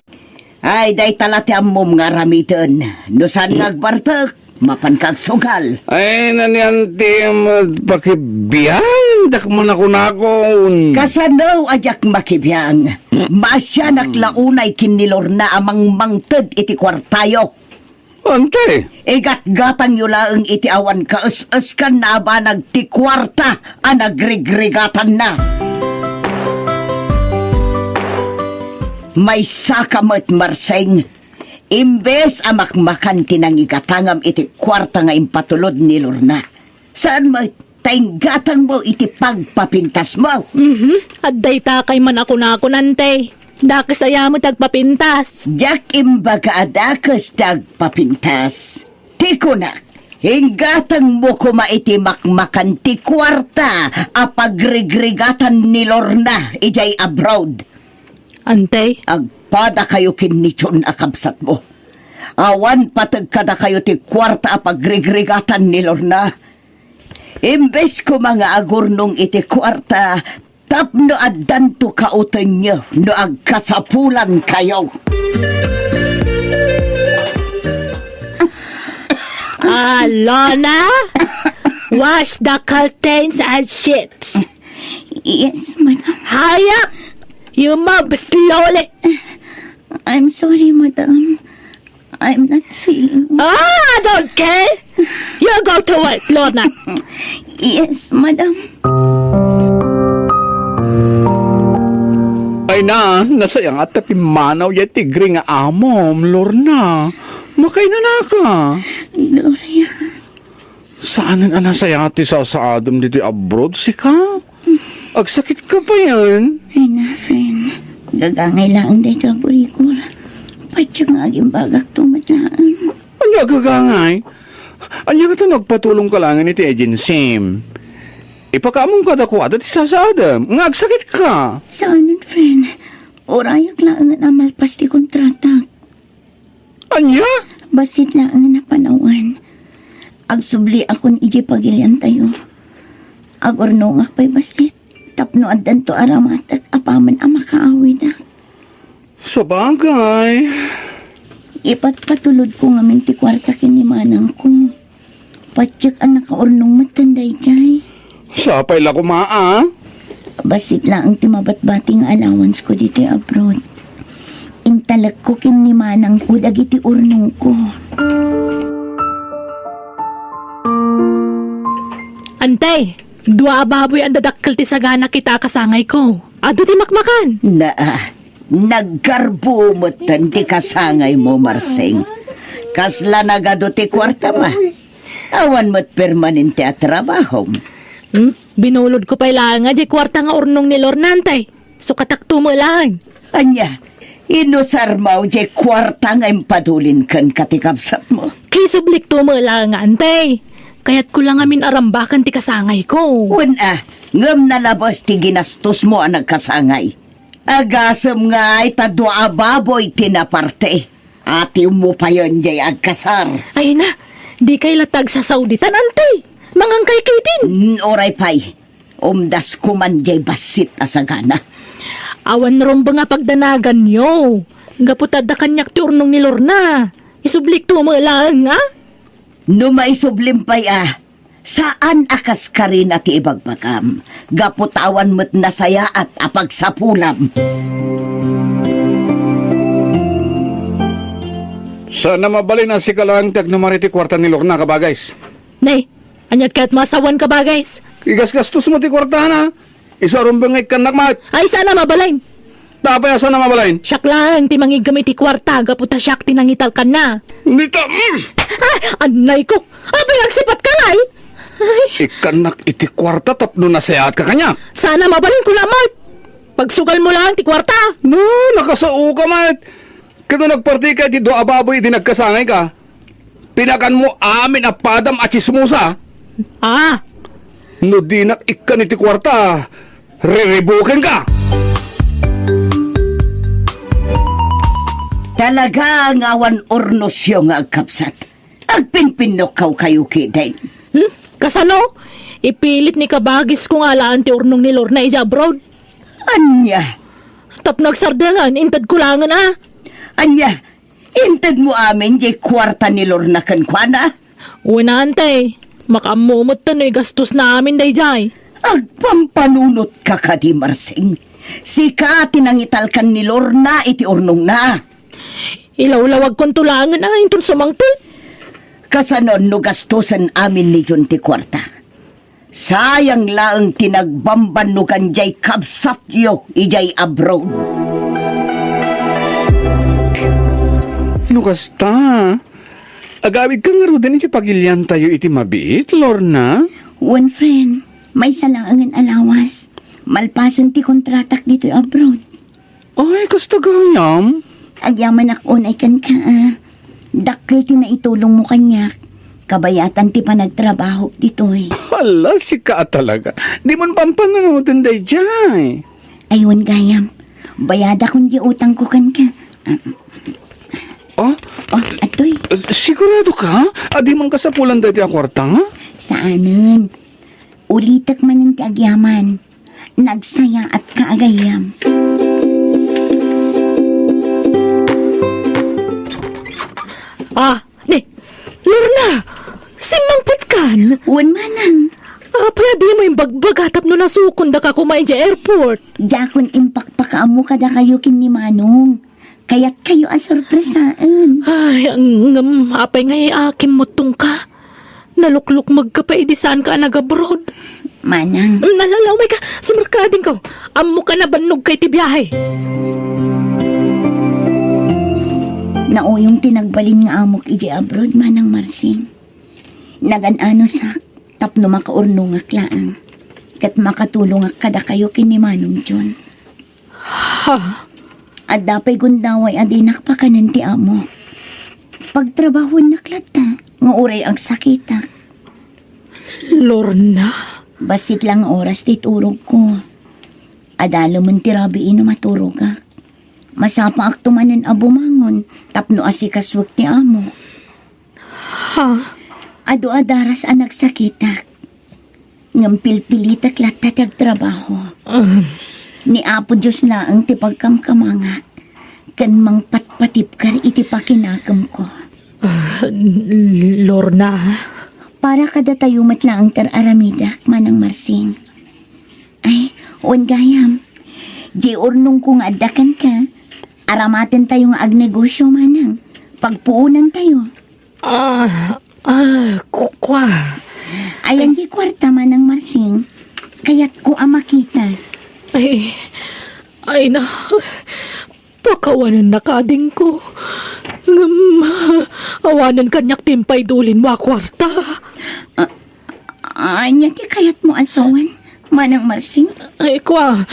Ay, day talati amom nga ramitan. Nusan ngagbartek. Mapan kag sugal. Ay, nanyanti magpakibiyang, dakman ako nakon. Kasanaw ajak makibiyang. Masya naklaunay kinilor na amang mangted iti kwartayo. Ante. Igat-gatang yulaang iti awan kaas-as ka na ba nagti kwarta a nagrigrigatan na. May sakamat marseng. Imbes amakmakan tinang igatangam iti kwarta nga impatulod ni Lorna. Saan mo tainggatang mo iti pagpapintas mo? At dayta kay man ako na ako nante. Dakasaya mo tagpapintas. Jak imbaga adakas tagpapintas. Tiko na, Hinggatan mo ko maitimakmakan ti kwarta apagrigrigatan ni Lorna ijay abroad. Antay, Agpada kayo kinnichon akabsat mo. Awan patag kada kayo ti kwarta apagrigrigatan ni Lorna. Imbes ko mga agurnong iti kwarta, tapno addanto kautan nyo no agkasapulan kayo. Lorna, wash the curtains and sheets. Yes, madam. Hurry up! You move slowly. I'm sorry, madam. I'm not feeling... I don't care. You go to work, Lorna. Yes, madam. Ay na, nasayang at tapimanaw ya tigre nga amom, Lorna. Makay na ka. Gloria. Saan ang nasayang at isa sa Adam dito abroad si ka? Agsakit ka pa yan? Ay na, friend. Gagangay lang day ka, burikor. Patsya nga aging bagak tumadaan. Anya gagangay? Anya ka nagpatulong ka lang ni ti agency. Ipakamong ka dako at isa sa Adam. Nga agsakit ka. Saan, friend? Orayak lang ang namalpas ti kontrata. Anya? Basit lang ang napanawan. Agsubli akong iji pagilian tayo. Agornong akpay basit. Tapno addan to aramatag apaman ang makaawid na. Sa bagay. Ipatpatulod ko nga minti kwarta kinimanang ko. Patsak ang nakaornong matanday jay. Sapay la kumaa. Basit lang ang timabat-bating allowance ko dito abroad. Intalag ko kinimanang ko dagiti urnong ko. Antay, dua baboy ang dadakkel ti sagana kita kasangay ko. Ado ti makmakan. Nagkarbumot ti kasangay mo, Marseng. Kasla nagado ti kwarta ma. Awan mo't permanente at trabaho. Binulod ko pa ilang nga di kwarta nga urnong ni Lorna, antay. So katakto mo lang. Anya, inusar mo di kwarta nga impadulin kan katikapsat mo. Kisublik to mo lang nga, antay. Kaya't ko lang amin arambakan ti kasangay ko. Ngam nalabas ti ginastos mo ang nagkasangay. Agasam nga ay tadwa baboy tinaparte. Ati mo pa yun jay agkasar. Ay na, di kay latag sa Sauditan, antay. Mangangkay kitin. Oray pay, umdas ko man jay basit asagana. Awan romba nga pagdanagan nyo. Gaputad da kanyak ti urnong ni Lorna. Isublik to mo lang, ha? No may sublimpay saan akas ka rin at ibagbagam? Gaputawan mo't nasaya at apagsapulam. Sana mabalin na si kalang tag namariti kwarta ni Lorna ka ba, guys? Nay, anyat ka't masawan ka ba, guys? Igas-gastos mo ti kwarta na. Isa rumbangay ka nakmat. Ay, sana mabalain. Tapay sana mabalain. Siyak lang, ti mangigamit ti kwarta, gaputa siyak tinangital ka na. Nita, Anay ko, abay agsipat ka na eh. Ay, ikanak iti kwarta tapno nasayaat ka kanya. sana mabalin ko lamang. Pagsugal mo lang ti kwarta. No, nakasao ka, mat. Kano nagparti ka di do ababoy di nagkasangay ka. Pinakan mo amin a padam at chismosa. No di nak ikan iti kwarta, riribukin ka. Talaga ang awan ornos yung agkapsat. Agpinpinokaw kayo kidain. Kasano? Ipilit ni kabagis kung alaan ti urnong ni Lorna ija abroad. Anya, Tap nagsardangan, intad kulangan anya, intad mo amin di kwarta ni Lorna kan kwana. Una antay, makamumot tano'y gastos na amin dayjay. Agpampanunot ka di Marseng. Sika tinangitalkan ni Lorna iti urnong na. Ilawlawag kong tulangan intun sumangtid. Kasanon no gastusan amin ni John ti kwarta. Sayang lang tinagbamban no kanjay kabsatyo ijay abroad. Nukasta. Agawid ka nga ro din iti pagilian tayo iti mabiit, Lorna. One friend, may salangan alawas. Malpasan ti kontratak dito abroad. Ay, kasta gayam. Agyaman ako na ikan ka. Dakil ti na itulong mo kanyak. Kabayatan ti pa nagtrabaho dito eh. Hala, si ka talaga. Di mo pampanonoodin day jay. Ayun gayam, bayada kung di utang ko kan ka. Oh, Oh, atoy, sigurado ka? Adi man kasapulan day ti akwarta nga? saanan? Ulitak man ng tiagyaman. Nagsaya at kaagayam. Lorna! Simangpot kan! Uwan manang, Pala di mo yung bagbagatap no nasukon da ka kumain sa airport. jakon impakpakaamo kada kayo kin ni Manong. Kaya't kayo asorpresaan. Ay, apay nga akim mo tong ka. Nalukluk magkapaidi saan ka nag-abroad. Manang, Nalalaway ka, sumarkading ka. Amo ka na banog kay tibiyahe. nauyong tinagbalin nga amok iji abroad manang Marsing. Nagan-ano sa tapno makaurno nga klaang. Kat makatulong nga kada kayo kin ni Manong John. Ha? At dapay gundaway adinak pa kanan ti amok. Pagtrabahon naklata, nga uray ang sakitak. Lorna? Basit lang oras ti turog ko. Adalo man ti rabi ino maturog ak. Masapa ak tumanin abumangon, tapno asikaswag ti amok. Ha? Ado adaras anak sakitak. Ngampilpilitak latat trabaho. Ni Apo Diyos laang ti pagkamkamangak. Kan mang patpatipkar iti pakinakam ko. Lorna? Para kada tayo matlaang tararamidak manang Marsing. Ay, uwan gayam. Di urnong kung adakan ka. Aramatin tayo nga agnegosyo manang. Pagpuunan tayo. Kukwa. Ayan di kwarta manang Marsing. Kaya't ko makita. Ay na. Pakawanan na kading ko. Awanan kanyak timpay dulin mo kwarta. Anya ti kayat mo asawan, manang Marsing? Ay kwa.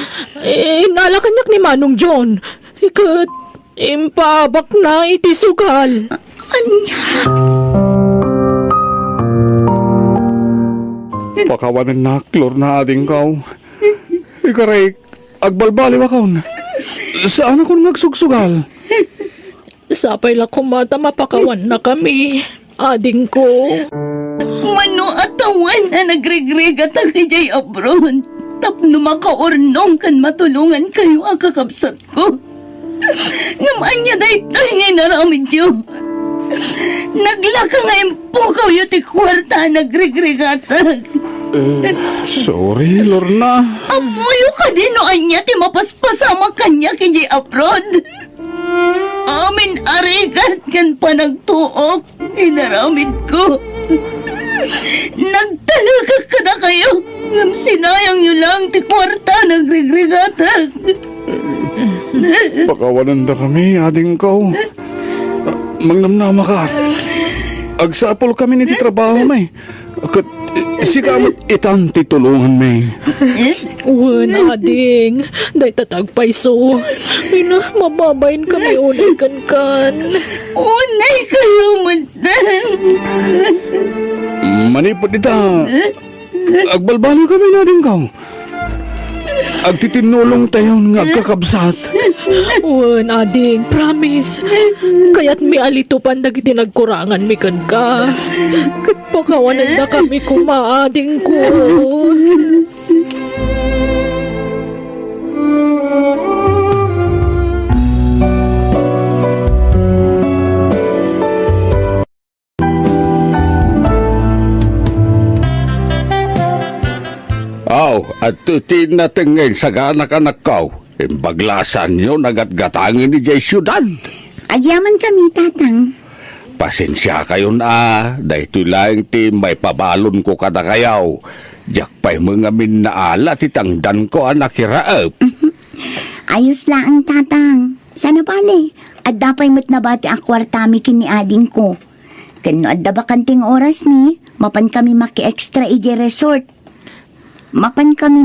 Nala kanyak ni Manong John. Ikat. Impabak na iti sugal. Anya? Pakawanan na, Lorna, ading kaw. Ikaray, agbalbali wakaw. Saan ako nagsugsugal? Sapay la kumata mapakawan na kami. Ading ko. Mano atawan na nagregrega ta kay abroad. Tapno makaurnong kan matulungan kayo ang kakabsat ko. Ngaman niya daytoy ngay naramid yo. Naglaka nga impukaw yu ti kwarta nagregregatag. Sorry, Lorna. Amuyo ka din no anya ti mapaspasama kanya kay abroad. Amin arigat kan panagtuok. Inaramid ko. Nagtalaga ka na kayo. Ngam sinayang nyo lang ti kwarta nagregregatag. Pakawanan na kami, ading kaw. Mangnamnama ka. Agsapol kami ni trabaho, may. Kat, sikamat itan titulungan, may. Uwan, ading. Day tatagpay so. Mababayin kami unay kan. Unay kayo muntan. Manipod ita. Agbalbali kami natin kaw. Agtitinulong tayo nga agkakabsat. Uwan, ading. Promise. Kaya't mi alitupan dagiti nagkurangan mi kan ka. Kat pakawanan na kami kumaading ko. At tutin na tingin sa anak-anak kaw. Imbaglasan nyo nagatgatangin ni Jay Syudad. Agyaman kami, tatang. Pasensya kayo na. Dahito lang ti may pabalon ko kada kayaw. Diyak pa'y mga minaala titangdan ko anak hiraap. Ayos lang ang tatang. Sana bale. At dapay mo't nabati ang kwartami kini ading ko. Kano adda ba kanting oras ni? Mapan kami maki-extra iji resort. Mapan kami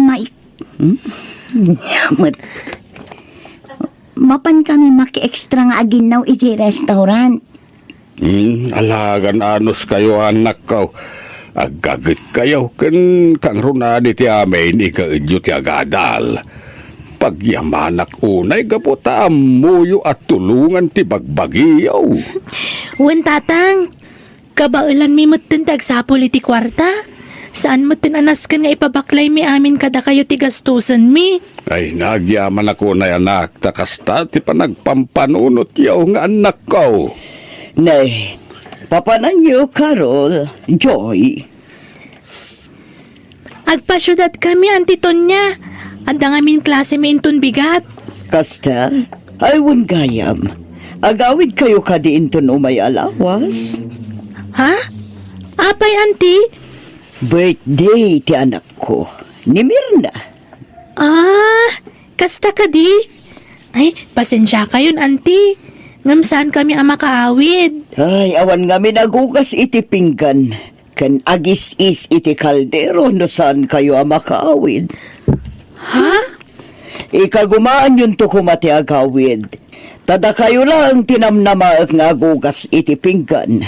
Mapan kami maki-extra nga aginaw iji restaurant. Alagan anos kayo anak ko. Agagit kayo kang runadi ti amin ikaedyo ti agadal. Pagyamanak unay gaputa amuyo at tulungan ti bagbagiyaw. Wen tatang, kabailan mi mutten tagsapol iti kwarta. Saan mutten anasken nga ipabaklay mi amin kada kayo ti gastusan mi? Ay nagyaman ako na anak, takasta ti panagpampanunot yaw nga anak ko. Nay, papanan niyo, Carol, Joy. Agpasyudad kami, Auntie Tonya. Adda ngamin klase mi inton bigat. Kasta, aywan gayam. Agawid kayo ka diinton umay alawas. Ha? Apay, Auntie? Birthday ti anak ko, ni Mirna. Kasta ka di? Ay, pasensya kayon, Auntie. Ngamsaan kami ang makaawid. Ay, awan nga minagugas iti pinggan. Kan agis-is iti kaldero no saan kayo ang makaawid. Ha? Ikagumaan yun to kumati agawid. Tada kayo lang tinamnamaak nga agugas iti pinggan.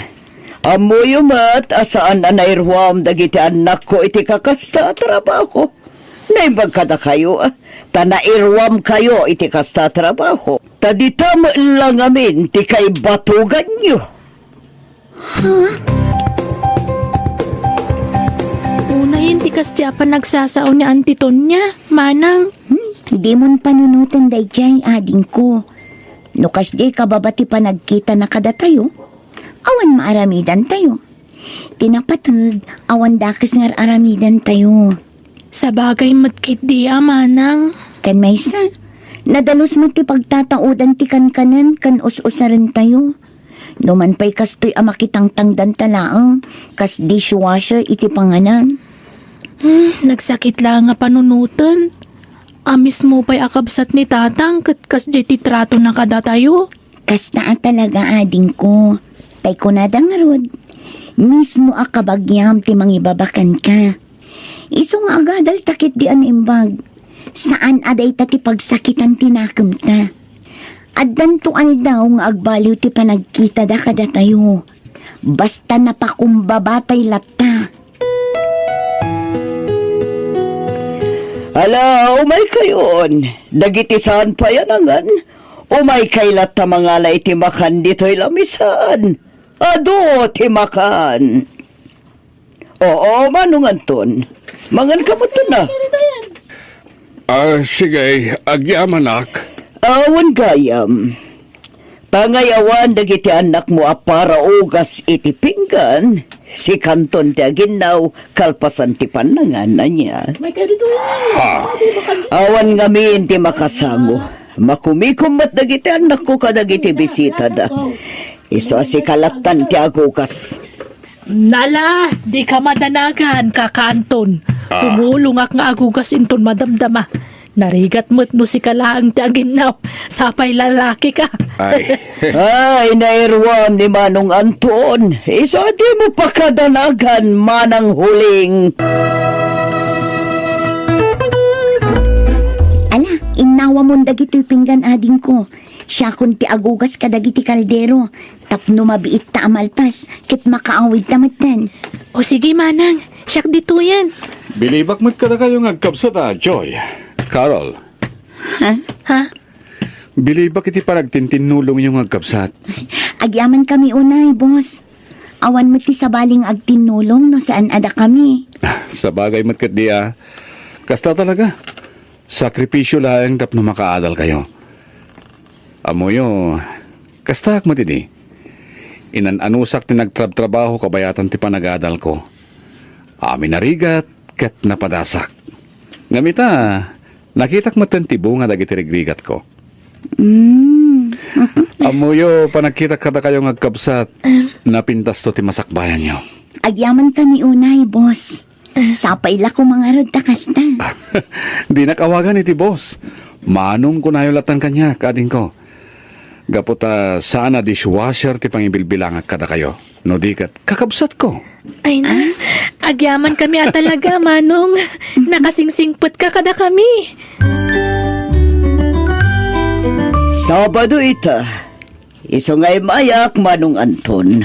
Amoy umat asaan na nairwam dagiti anak ko iti kakasta trabaho. Naimbag kada kayo, tanairwam kayo iti kasta trabaho. Tadita lang amin, ti kay batugan nyo. Una yun, tikas diya pa nagsasao ni Auntie Tonya, manang. Di mon panunutan day jay ading ko. Nukas jay kababati pa nagkita na kada tayo. Awan maaramidan tayo. Tinapatag, awan dakas nga aramidan tayo. Sa bagay matkit diya, manang. Kan maysa, nadalos mo ti pagtataudan ti kankanan kan us-usaran tayo. Numan pa'y kastoy amakitang tangdan talaang, kas dishwasher iti panganan. Nagsakit lang nga panunutan. Amis mo pa'y akabsat ni tatang kat kas di titrato na kada tayo. Kasta talaga ading ko. Tay ko nadang rod. Mismo akabagyam ti mangibabakan ka. Iso nga agadal takit di an imbag. Saan aday ta ti pagsakitan tinakam ta. Addan tual daw nga agbaliw ti panagkita da kada tayo. Basta napakumbabatay latta. Ala, umay kayon. Dagiti saan pa yanangan. Umay kay latta mga lay ti makan dito'y lamisan. Ado ti makan. Oo, manungan ton. Mangan ka mo to na. Sige, agyamanak. Awan gayam. Pangayawan dagiti anak mo para ugas iti pinggan. Si Kanton ti aginaw kalpasan ti panangan na niya. Awan ngamin ti makasango. Makumikummat dagiti anak ko kadagiti bisita da. Iso si kalatan ti agugas. Nala, di ka madanagan, kakanton. Tumulungak nga agugas inton madamdama. Narigat mo't no si kalaang ti aginaw. Sapay lalaki ka. Ay, nairwam ni Manong Anton. Iso di mo pakadanagan manang huling. Ala, inawa mo dagiti pinggan ading ko. Siya kun ti agugas kadagiti kaldero. Tapno mabiit ta amalpas. Kit makaawid tamatan. O sige, manang. Siyak dito yan. Bilibak mo't kada kayong agkabsat Joy. Carol. Ha? Bilibak iti paragtintinulong yung agkabsat. Agyaman kami unay, boss. Awan mo ti sabaling agtinulong no saan ada kami. Sa bagay mo't kat diya. Kasta talaga. Sakripisyo lang tapno makaadal kayo. Amoyo, kastak mo tidi. Inananusak ti nagtrabaho kabayatan ti panagadal ko. Amin narigat kat napadasak. Ngamita, nakitak mo tibo nga dagiti rigrigat ko. Amoyo, panagkita kada kayong agkabsat, napintas to ti masakbayan nyo. Agyaman kami unay, boss. Sapay la ko mga rod takasta. Di nakawagan iti boss. Manong kunayo latang kanya, kading ko. Gaputa sana dishwasher ti pangibilbilang kada kayo. No di kat kakabsat ko. Ay na, agyaman kami at talaga, manong. Nakasingsingput ka kada kami. Sabado ita. Iso nga'y mayak manong Anton.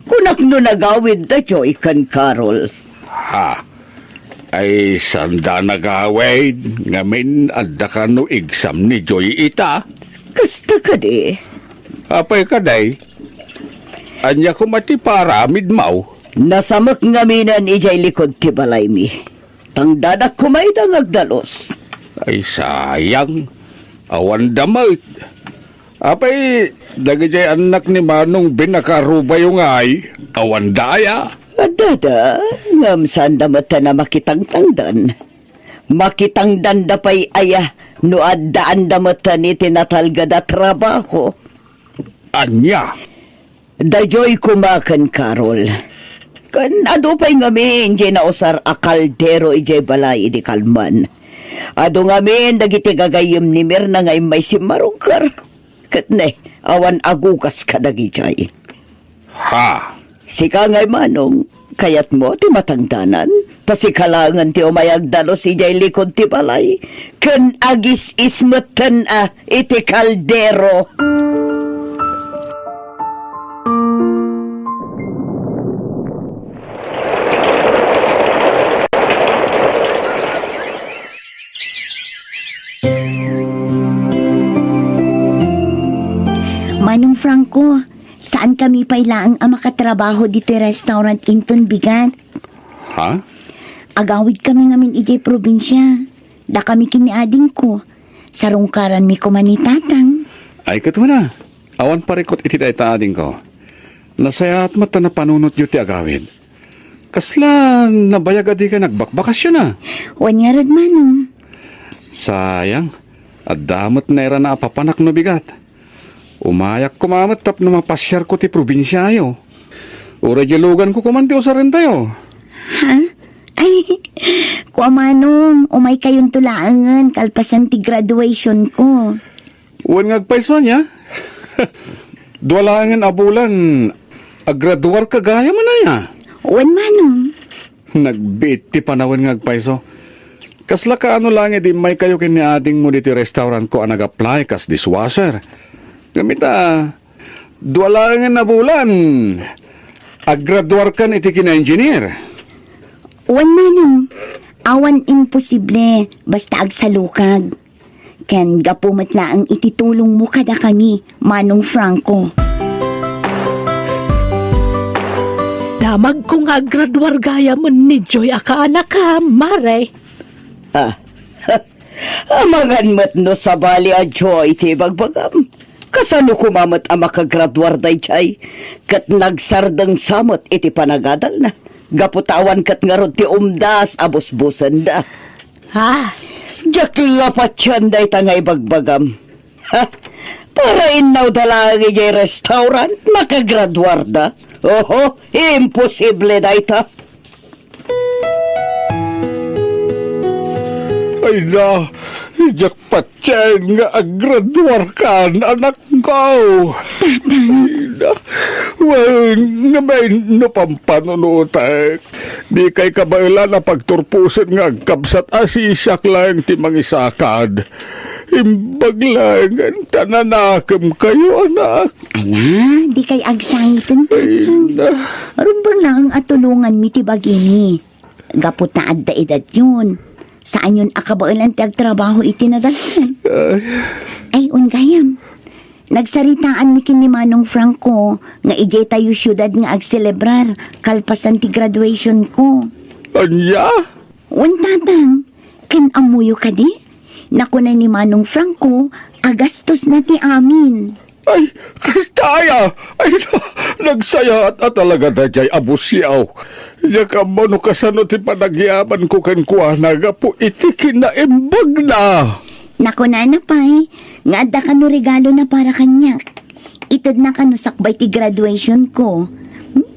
Kunak no nagawid da Joy kan Carol. Ha? Ay sanda nagawid ngamin adda ka no exam ni Joy ita. Kasta ka di. Apay kaday? Anya ko mati paramid mau. Nasamak ngaminan ijay likod ti balay mi. Tangdadak kumay dangagdalos. Ay sayang. Awan damait. Apay dagijay anak ni Manong binakarubay yung ay. Awan daya. Adada, ngam sanda mata na makitangtangdan. Makitangdan da pa'y ayah, no addaan da mata ni tinatalga da trabaho. Anya? Dajoy kumakan, Carol. Kan ado pa'y ngamin, jay na usar a kaldero ijay balay di kalman. Ado ngamin, dagiti gagayim ni Mirna ngay may simarungkar. Katne, awan agukas ka dagijay. Ha? Sika ngay Manong, kayat mo ti matangdanan, ta si kalangan ti umayagdalo si jay likod ti balay, ken agis ismutan iti kaldero. Manong Franco, saan kami pailaang makatrabaho dito restaurant Inton Bigat? Ha? Agawid kami ngamin ijay probinsya. Da kami kiniading ko. Sarungkaran mi ko manitatang. Ay kato na. Awan parikot iti dayta ading ko. Nasaya at mata na panunot yu ti agawid. Kasla nabayag adi ka nagbakbakasyon na. Wanyarad Manong. Sayang. At damot na era na apapanak no bigat. Umayak kumamat tap na mapasyar ko ti probinsya ayo. Uradyalugan ko kumanti o sa rin tayo. Ha? Ay, kuwa Manong, umay kayong tulaangan kalpasan ti graduation ko. Uwan ngagpaiso niya. Duwalangan abulan. Agraduar ka gaya man na niya. Uwan Manong. Nagbit ti panawan ngagpaiso. Kasla ka ano lang di may kayo kiniading mo diti restaurant ko ang nag-apply kas dishwasher. Gamita, duwalangan na bulan. Agraduar kan iti kina-engineer. Uwan Manong, awan imposible basta agsalukag. Ken gapumat laang ititulong mo kada kami, Manong Franco. Damag ko nga graduar gaya mo ni Joy aka anak ka, Mare. Amangan mat no sa bali a Joy ti bagbagam. Kasano kumamat ang makagraduar day chay? Kat nagsardang samot iti panagadal na. Gaputawan kat nga ron ti umdas abos-busan da. Ha? Diyak lapat yan day tangay bagbagam. Ha? Para inaw dalang ijay restaurant, makagraduar da. Oho, imposible day ta. Ay na, jak patyan nga agraduar ka, anak ko. Well, nga may napampanunutay. Di kay kabaila na pagturpusin nga agkabsat asisak lang ti mangisakad. Imbag lang, tananakam kayo, anak. Ala, di kay agsangitan pa. Ay na. Rumbang lang ang atulungan mi ti bagini. Gaputaad da edad yun. Saan yun akabailan ti agtrabaho iti nadagsan? Ay, ungayam. Nagsaritaan mi kini Manong Franco nga ijay tayo syudad nga agselebrar kalpasan ti graduation ko. Anya? Untatang, ken amuyo ka di? Naku na ni Manong Franco, agastos na ti amin. Ay, kastaya! Ay, nagsaya at talaga na jay abusyaw. Yaka mo no kasano ti panagyaman ko kan kuwanaga po iti kinaimbag na. Naku na pay, nga adda ka no regalo na para kanya. Itad na ka no sakbay ti graduation ko.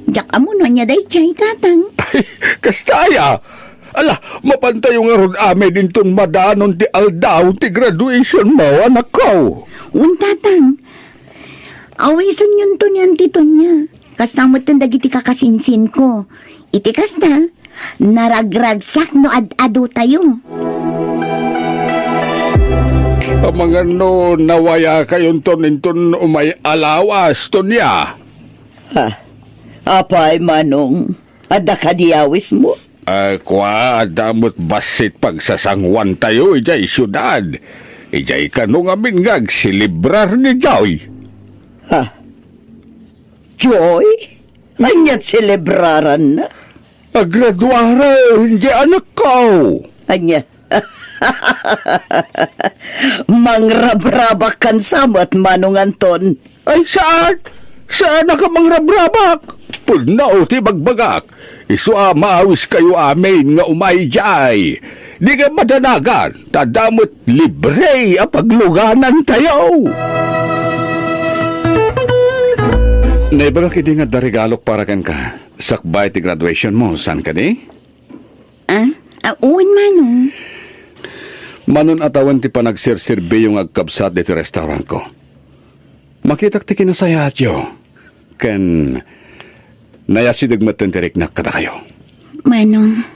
Diyak amo no niya day chay tatang. Ay, kastaya! Ala, mapantay yung aron ame din ton madanon ti aldaw ti graduation mo, anak ko. Tatang, awisan yun to niyan tito niya. Kastamot yung dagiti kakasinsin ko. Iti kasta, naragragsak no ad-ado tayo. Mga no, nawaya kayon ton umay alawas ton ya. Ha? Apay, Manong? Ada ka diyawis mo? Kwa, damot basit pagsasangwan tayo, ijay syudad. Ijay kanong amin ngag silibrar ni Joy. Ha? Joy? Anyat selebraran na? Graduara, hindi anak ko. Anya? Mangrabrabakan samot, Manong Anton. Ay, saan? Saan na ka mangrabrabak? Pulnaw ti bagbagak. Iswa maawis kayo amin nga umayjay. Di ka madanagan, tadamot libre a pagluganan tayo. Naibagak hindi nga darigalok para kan ka. Sakbay ti graduation mo, saan ka di? Uwan, Manong. Manon atawan ti panagsirsirbi yung agkabsat dito restaurant ko. Makitak ti kinasaya atyo. Ken nayasidag matentirik na kada kayo. Manong.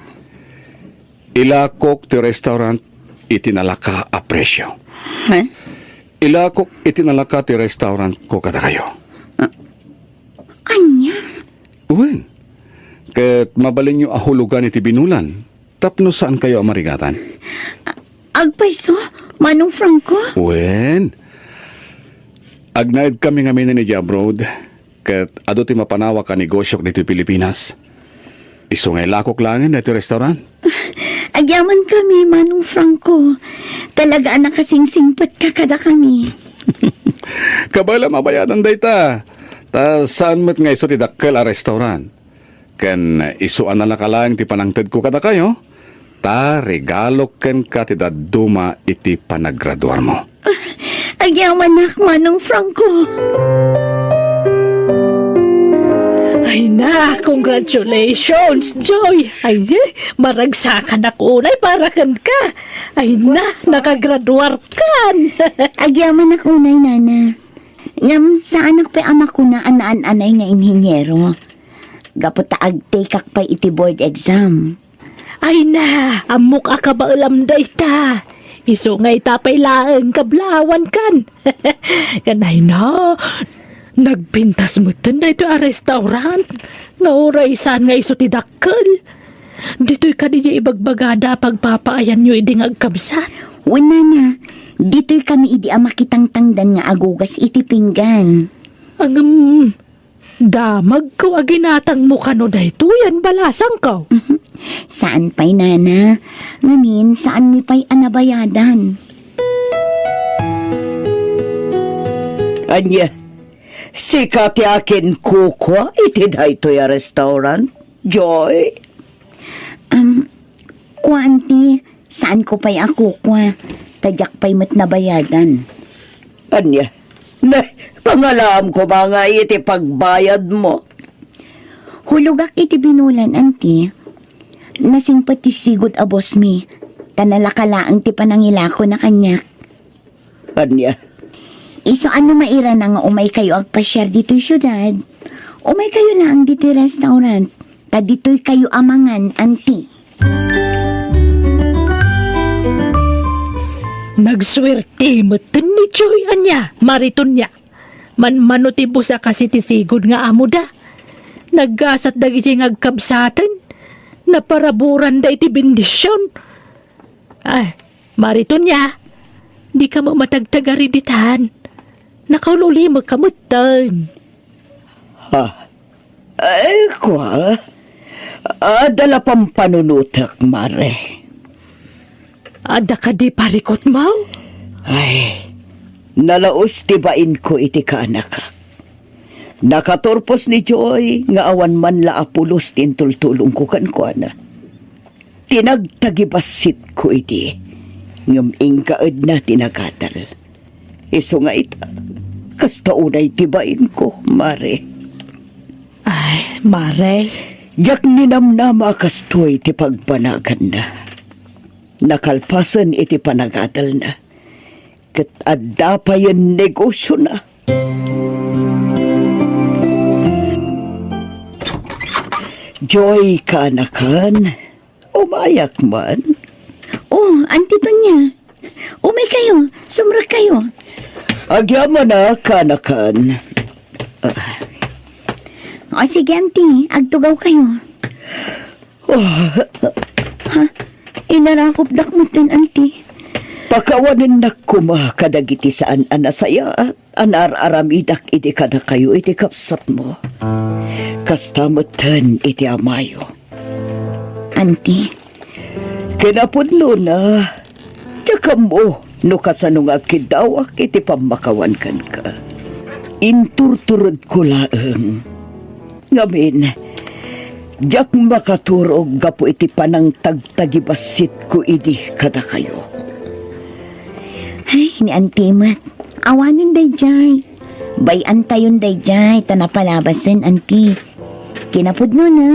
Ilakok ti restaurant itinalaka a presyo. Ha? Ilakok itinalaka ti restaurant ko kada kayo. Anya? Uwin. Ket mabalin nyo ahulugan iti binulan. Tapno saan kayo amarigatan? Agpaiso? Manong Franco? Uwin. Agnaid kami ngamin ni Jabroad. Ket ado ti mapanawa ka negosyok dito Pilipinas. Isungay lakok langin na iti restaurant. Agyaman kami, Manong Franco. Talaga anak kasingsingpat ka kada kami. Kabala mabayadan dayta. Ta saan mo't nga iso ti dakkel a restaurant. Ken isuan na lakalang ti panangted ko kada kayo. Ta regalo ken ka ti daduma iti panagraduar mo. Agyaman nak, Manong Franco. Ay na, congratulations, Joy! Ay, maragsakan ako unay para kan ka. Ay na, nakagraduar kan. Agyaman nak unay, Nana. Ngam sa anak pa ama ko na anaan-anay nga inhinyero. Gapot taag take pa iti board exam. Ay na, amok ka ba alam day ta? Iso nga itapay laeng kablawan kan. Kanay na, nagpintas mo na ito a restaurant. Nga oray saan nga iso ti dakkel. Dito'y ka di ibagbagada pagpapaayan nyo iding agkabsat. Wala na. Dito'y kami idi makitang tangdan nga agugas iti pinggan. Ang damag ko aginatang mo kano dahito yan balasang ko. Saan pa'y, Nana? Ngamin, saan mi pa'y anabayadan? Anya? Sikat yakin kukwa iti dayto ya restaurant. Joy? Kuanti, saan ko pa'y ako kwa? Tadyak pa'y mat nabayadan. Anya? Nay, pangalam ko mga iti pagbayad mo. Hulugak iti binulan, anti. Nasing pati sigod a boss mi. Tanalakalaang ti panangilako na kanyak. Anya? Iso ano maira na nga umay kayo agpasyar dito'y syudad. Umay kayo lang dito'y restaurant. Dito'y kayo amangan, anti. Nagswerte mo ni Joy anya, mariton niya. Manmano ti busa kasi ti sigod nga amo da. Naggasat dagi siya ngagkabsatan. Naparaburan da iti bendisyon. Ay, mariton niya. Di ka mo matagtagari ditahan. Nakaululi mo kamutan. Ha? Ay, kwa? Dala pang panunutak, Mare. Ada ka di parikot mo? Ay, nalaos tibain ko iti kaanak. Nakatorpos ni Joy nga awan man la apulos tintultulong ko kan ko na. Tinagtagibasit ko iti. Ngam kaad na tinagatal. Iso nga ita, kasta unay tibain ko, Mare. Ay, Mare. Jak ninamnama kastoy ti pagpanagan na. Nakalpasan iti panagatal na. Kat adda pa yung negosyo na. Joy ka na kan. Umayak man. Oh, anti to niya. Umay kayo, sumra kayo. Agyaman na kanakan. O sige, auntie, agtugaw kayo. Ha? Inarakop dakmutan, auntie. Pakawanan na kuma kadagiti saan anasaya at anar-aramidak iti kada kayo iti kapsat mo. Kastamatan iti amayo. Auntie, Kinapudlo na. Tsaka mo, no kasanong akidawak iti pamakawan kan ka. Inturturod ko laeng. Ngamin, jak makaturog gapo iti panang tagtagibasit ko idi kada kayo. ay, ni auntie mat. Awanin day jay. Bayan tayon day jay, tanapalabasin, auntie. Kinapudno na.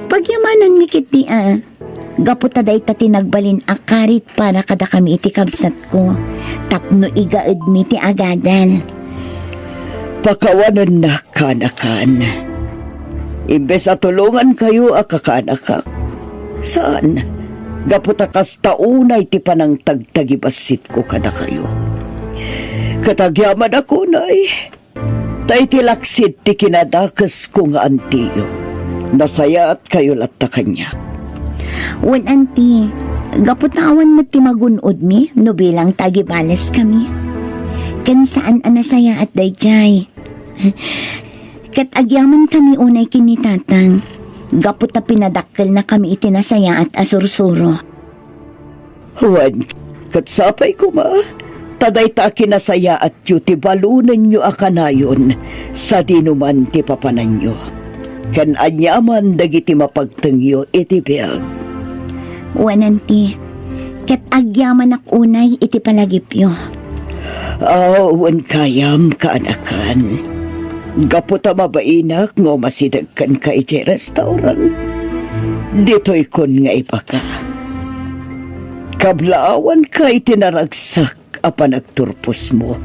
Pagyamanan mikit di Gaputa day ta tinagbalin akarit para kada kami iti kabsat ko. Tapno igaed mi ti agadal. Pakawanan na kanakan. Imbes at tulungan kayo akakanakak. Saan? Gaputakas taunay ti panang tagtagibasit ko kada kayo. Katagyaman ako, nay. Tay tilaksit ti kinadakas ko nga antiyo. Nasaya at kayo latta kanya. Wan auntie, gaputawan mo ti magunod mi, no bilang tagibales kami. Kan saan anasaya at dayjay. Kat agyaman kami unay kinitatang. Gaputa pinadakkel na kami itinasaya at asursuro. Juan, katsapay ko ma. Taday ta kinasaya at yu ti balunan nyo akanayon sa dinuman ti papanan nyo. Kan anyaman dagiti mapagtengyo iti biyag. Wan auntie, kat agyaman ak unay iti palagipyo. Awan kayam kaanakan. Gaputa mabainak ngo masidagkan ka iti restaurant. Dito'y kon nga ipaka. Kablaawan ka iti naragsak apa nagturpos mo.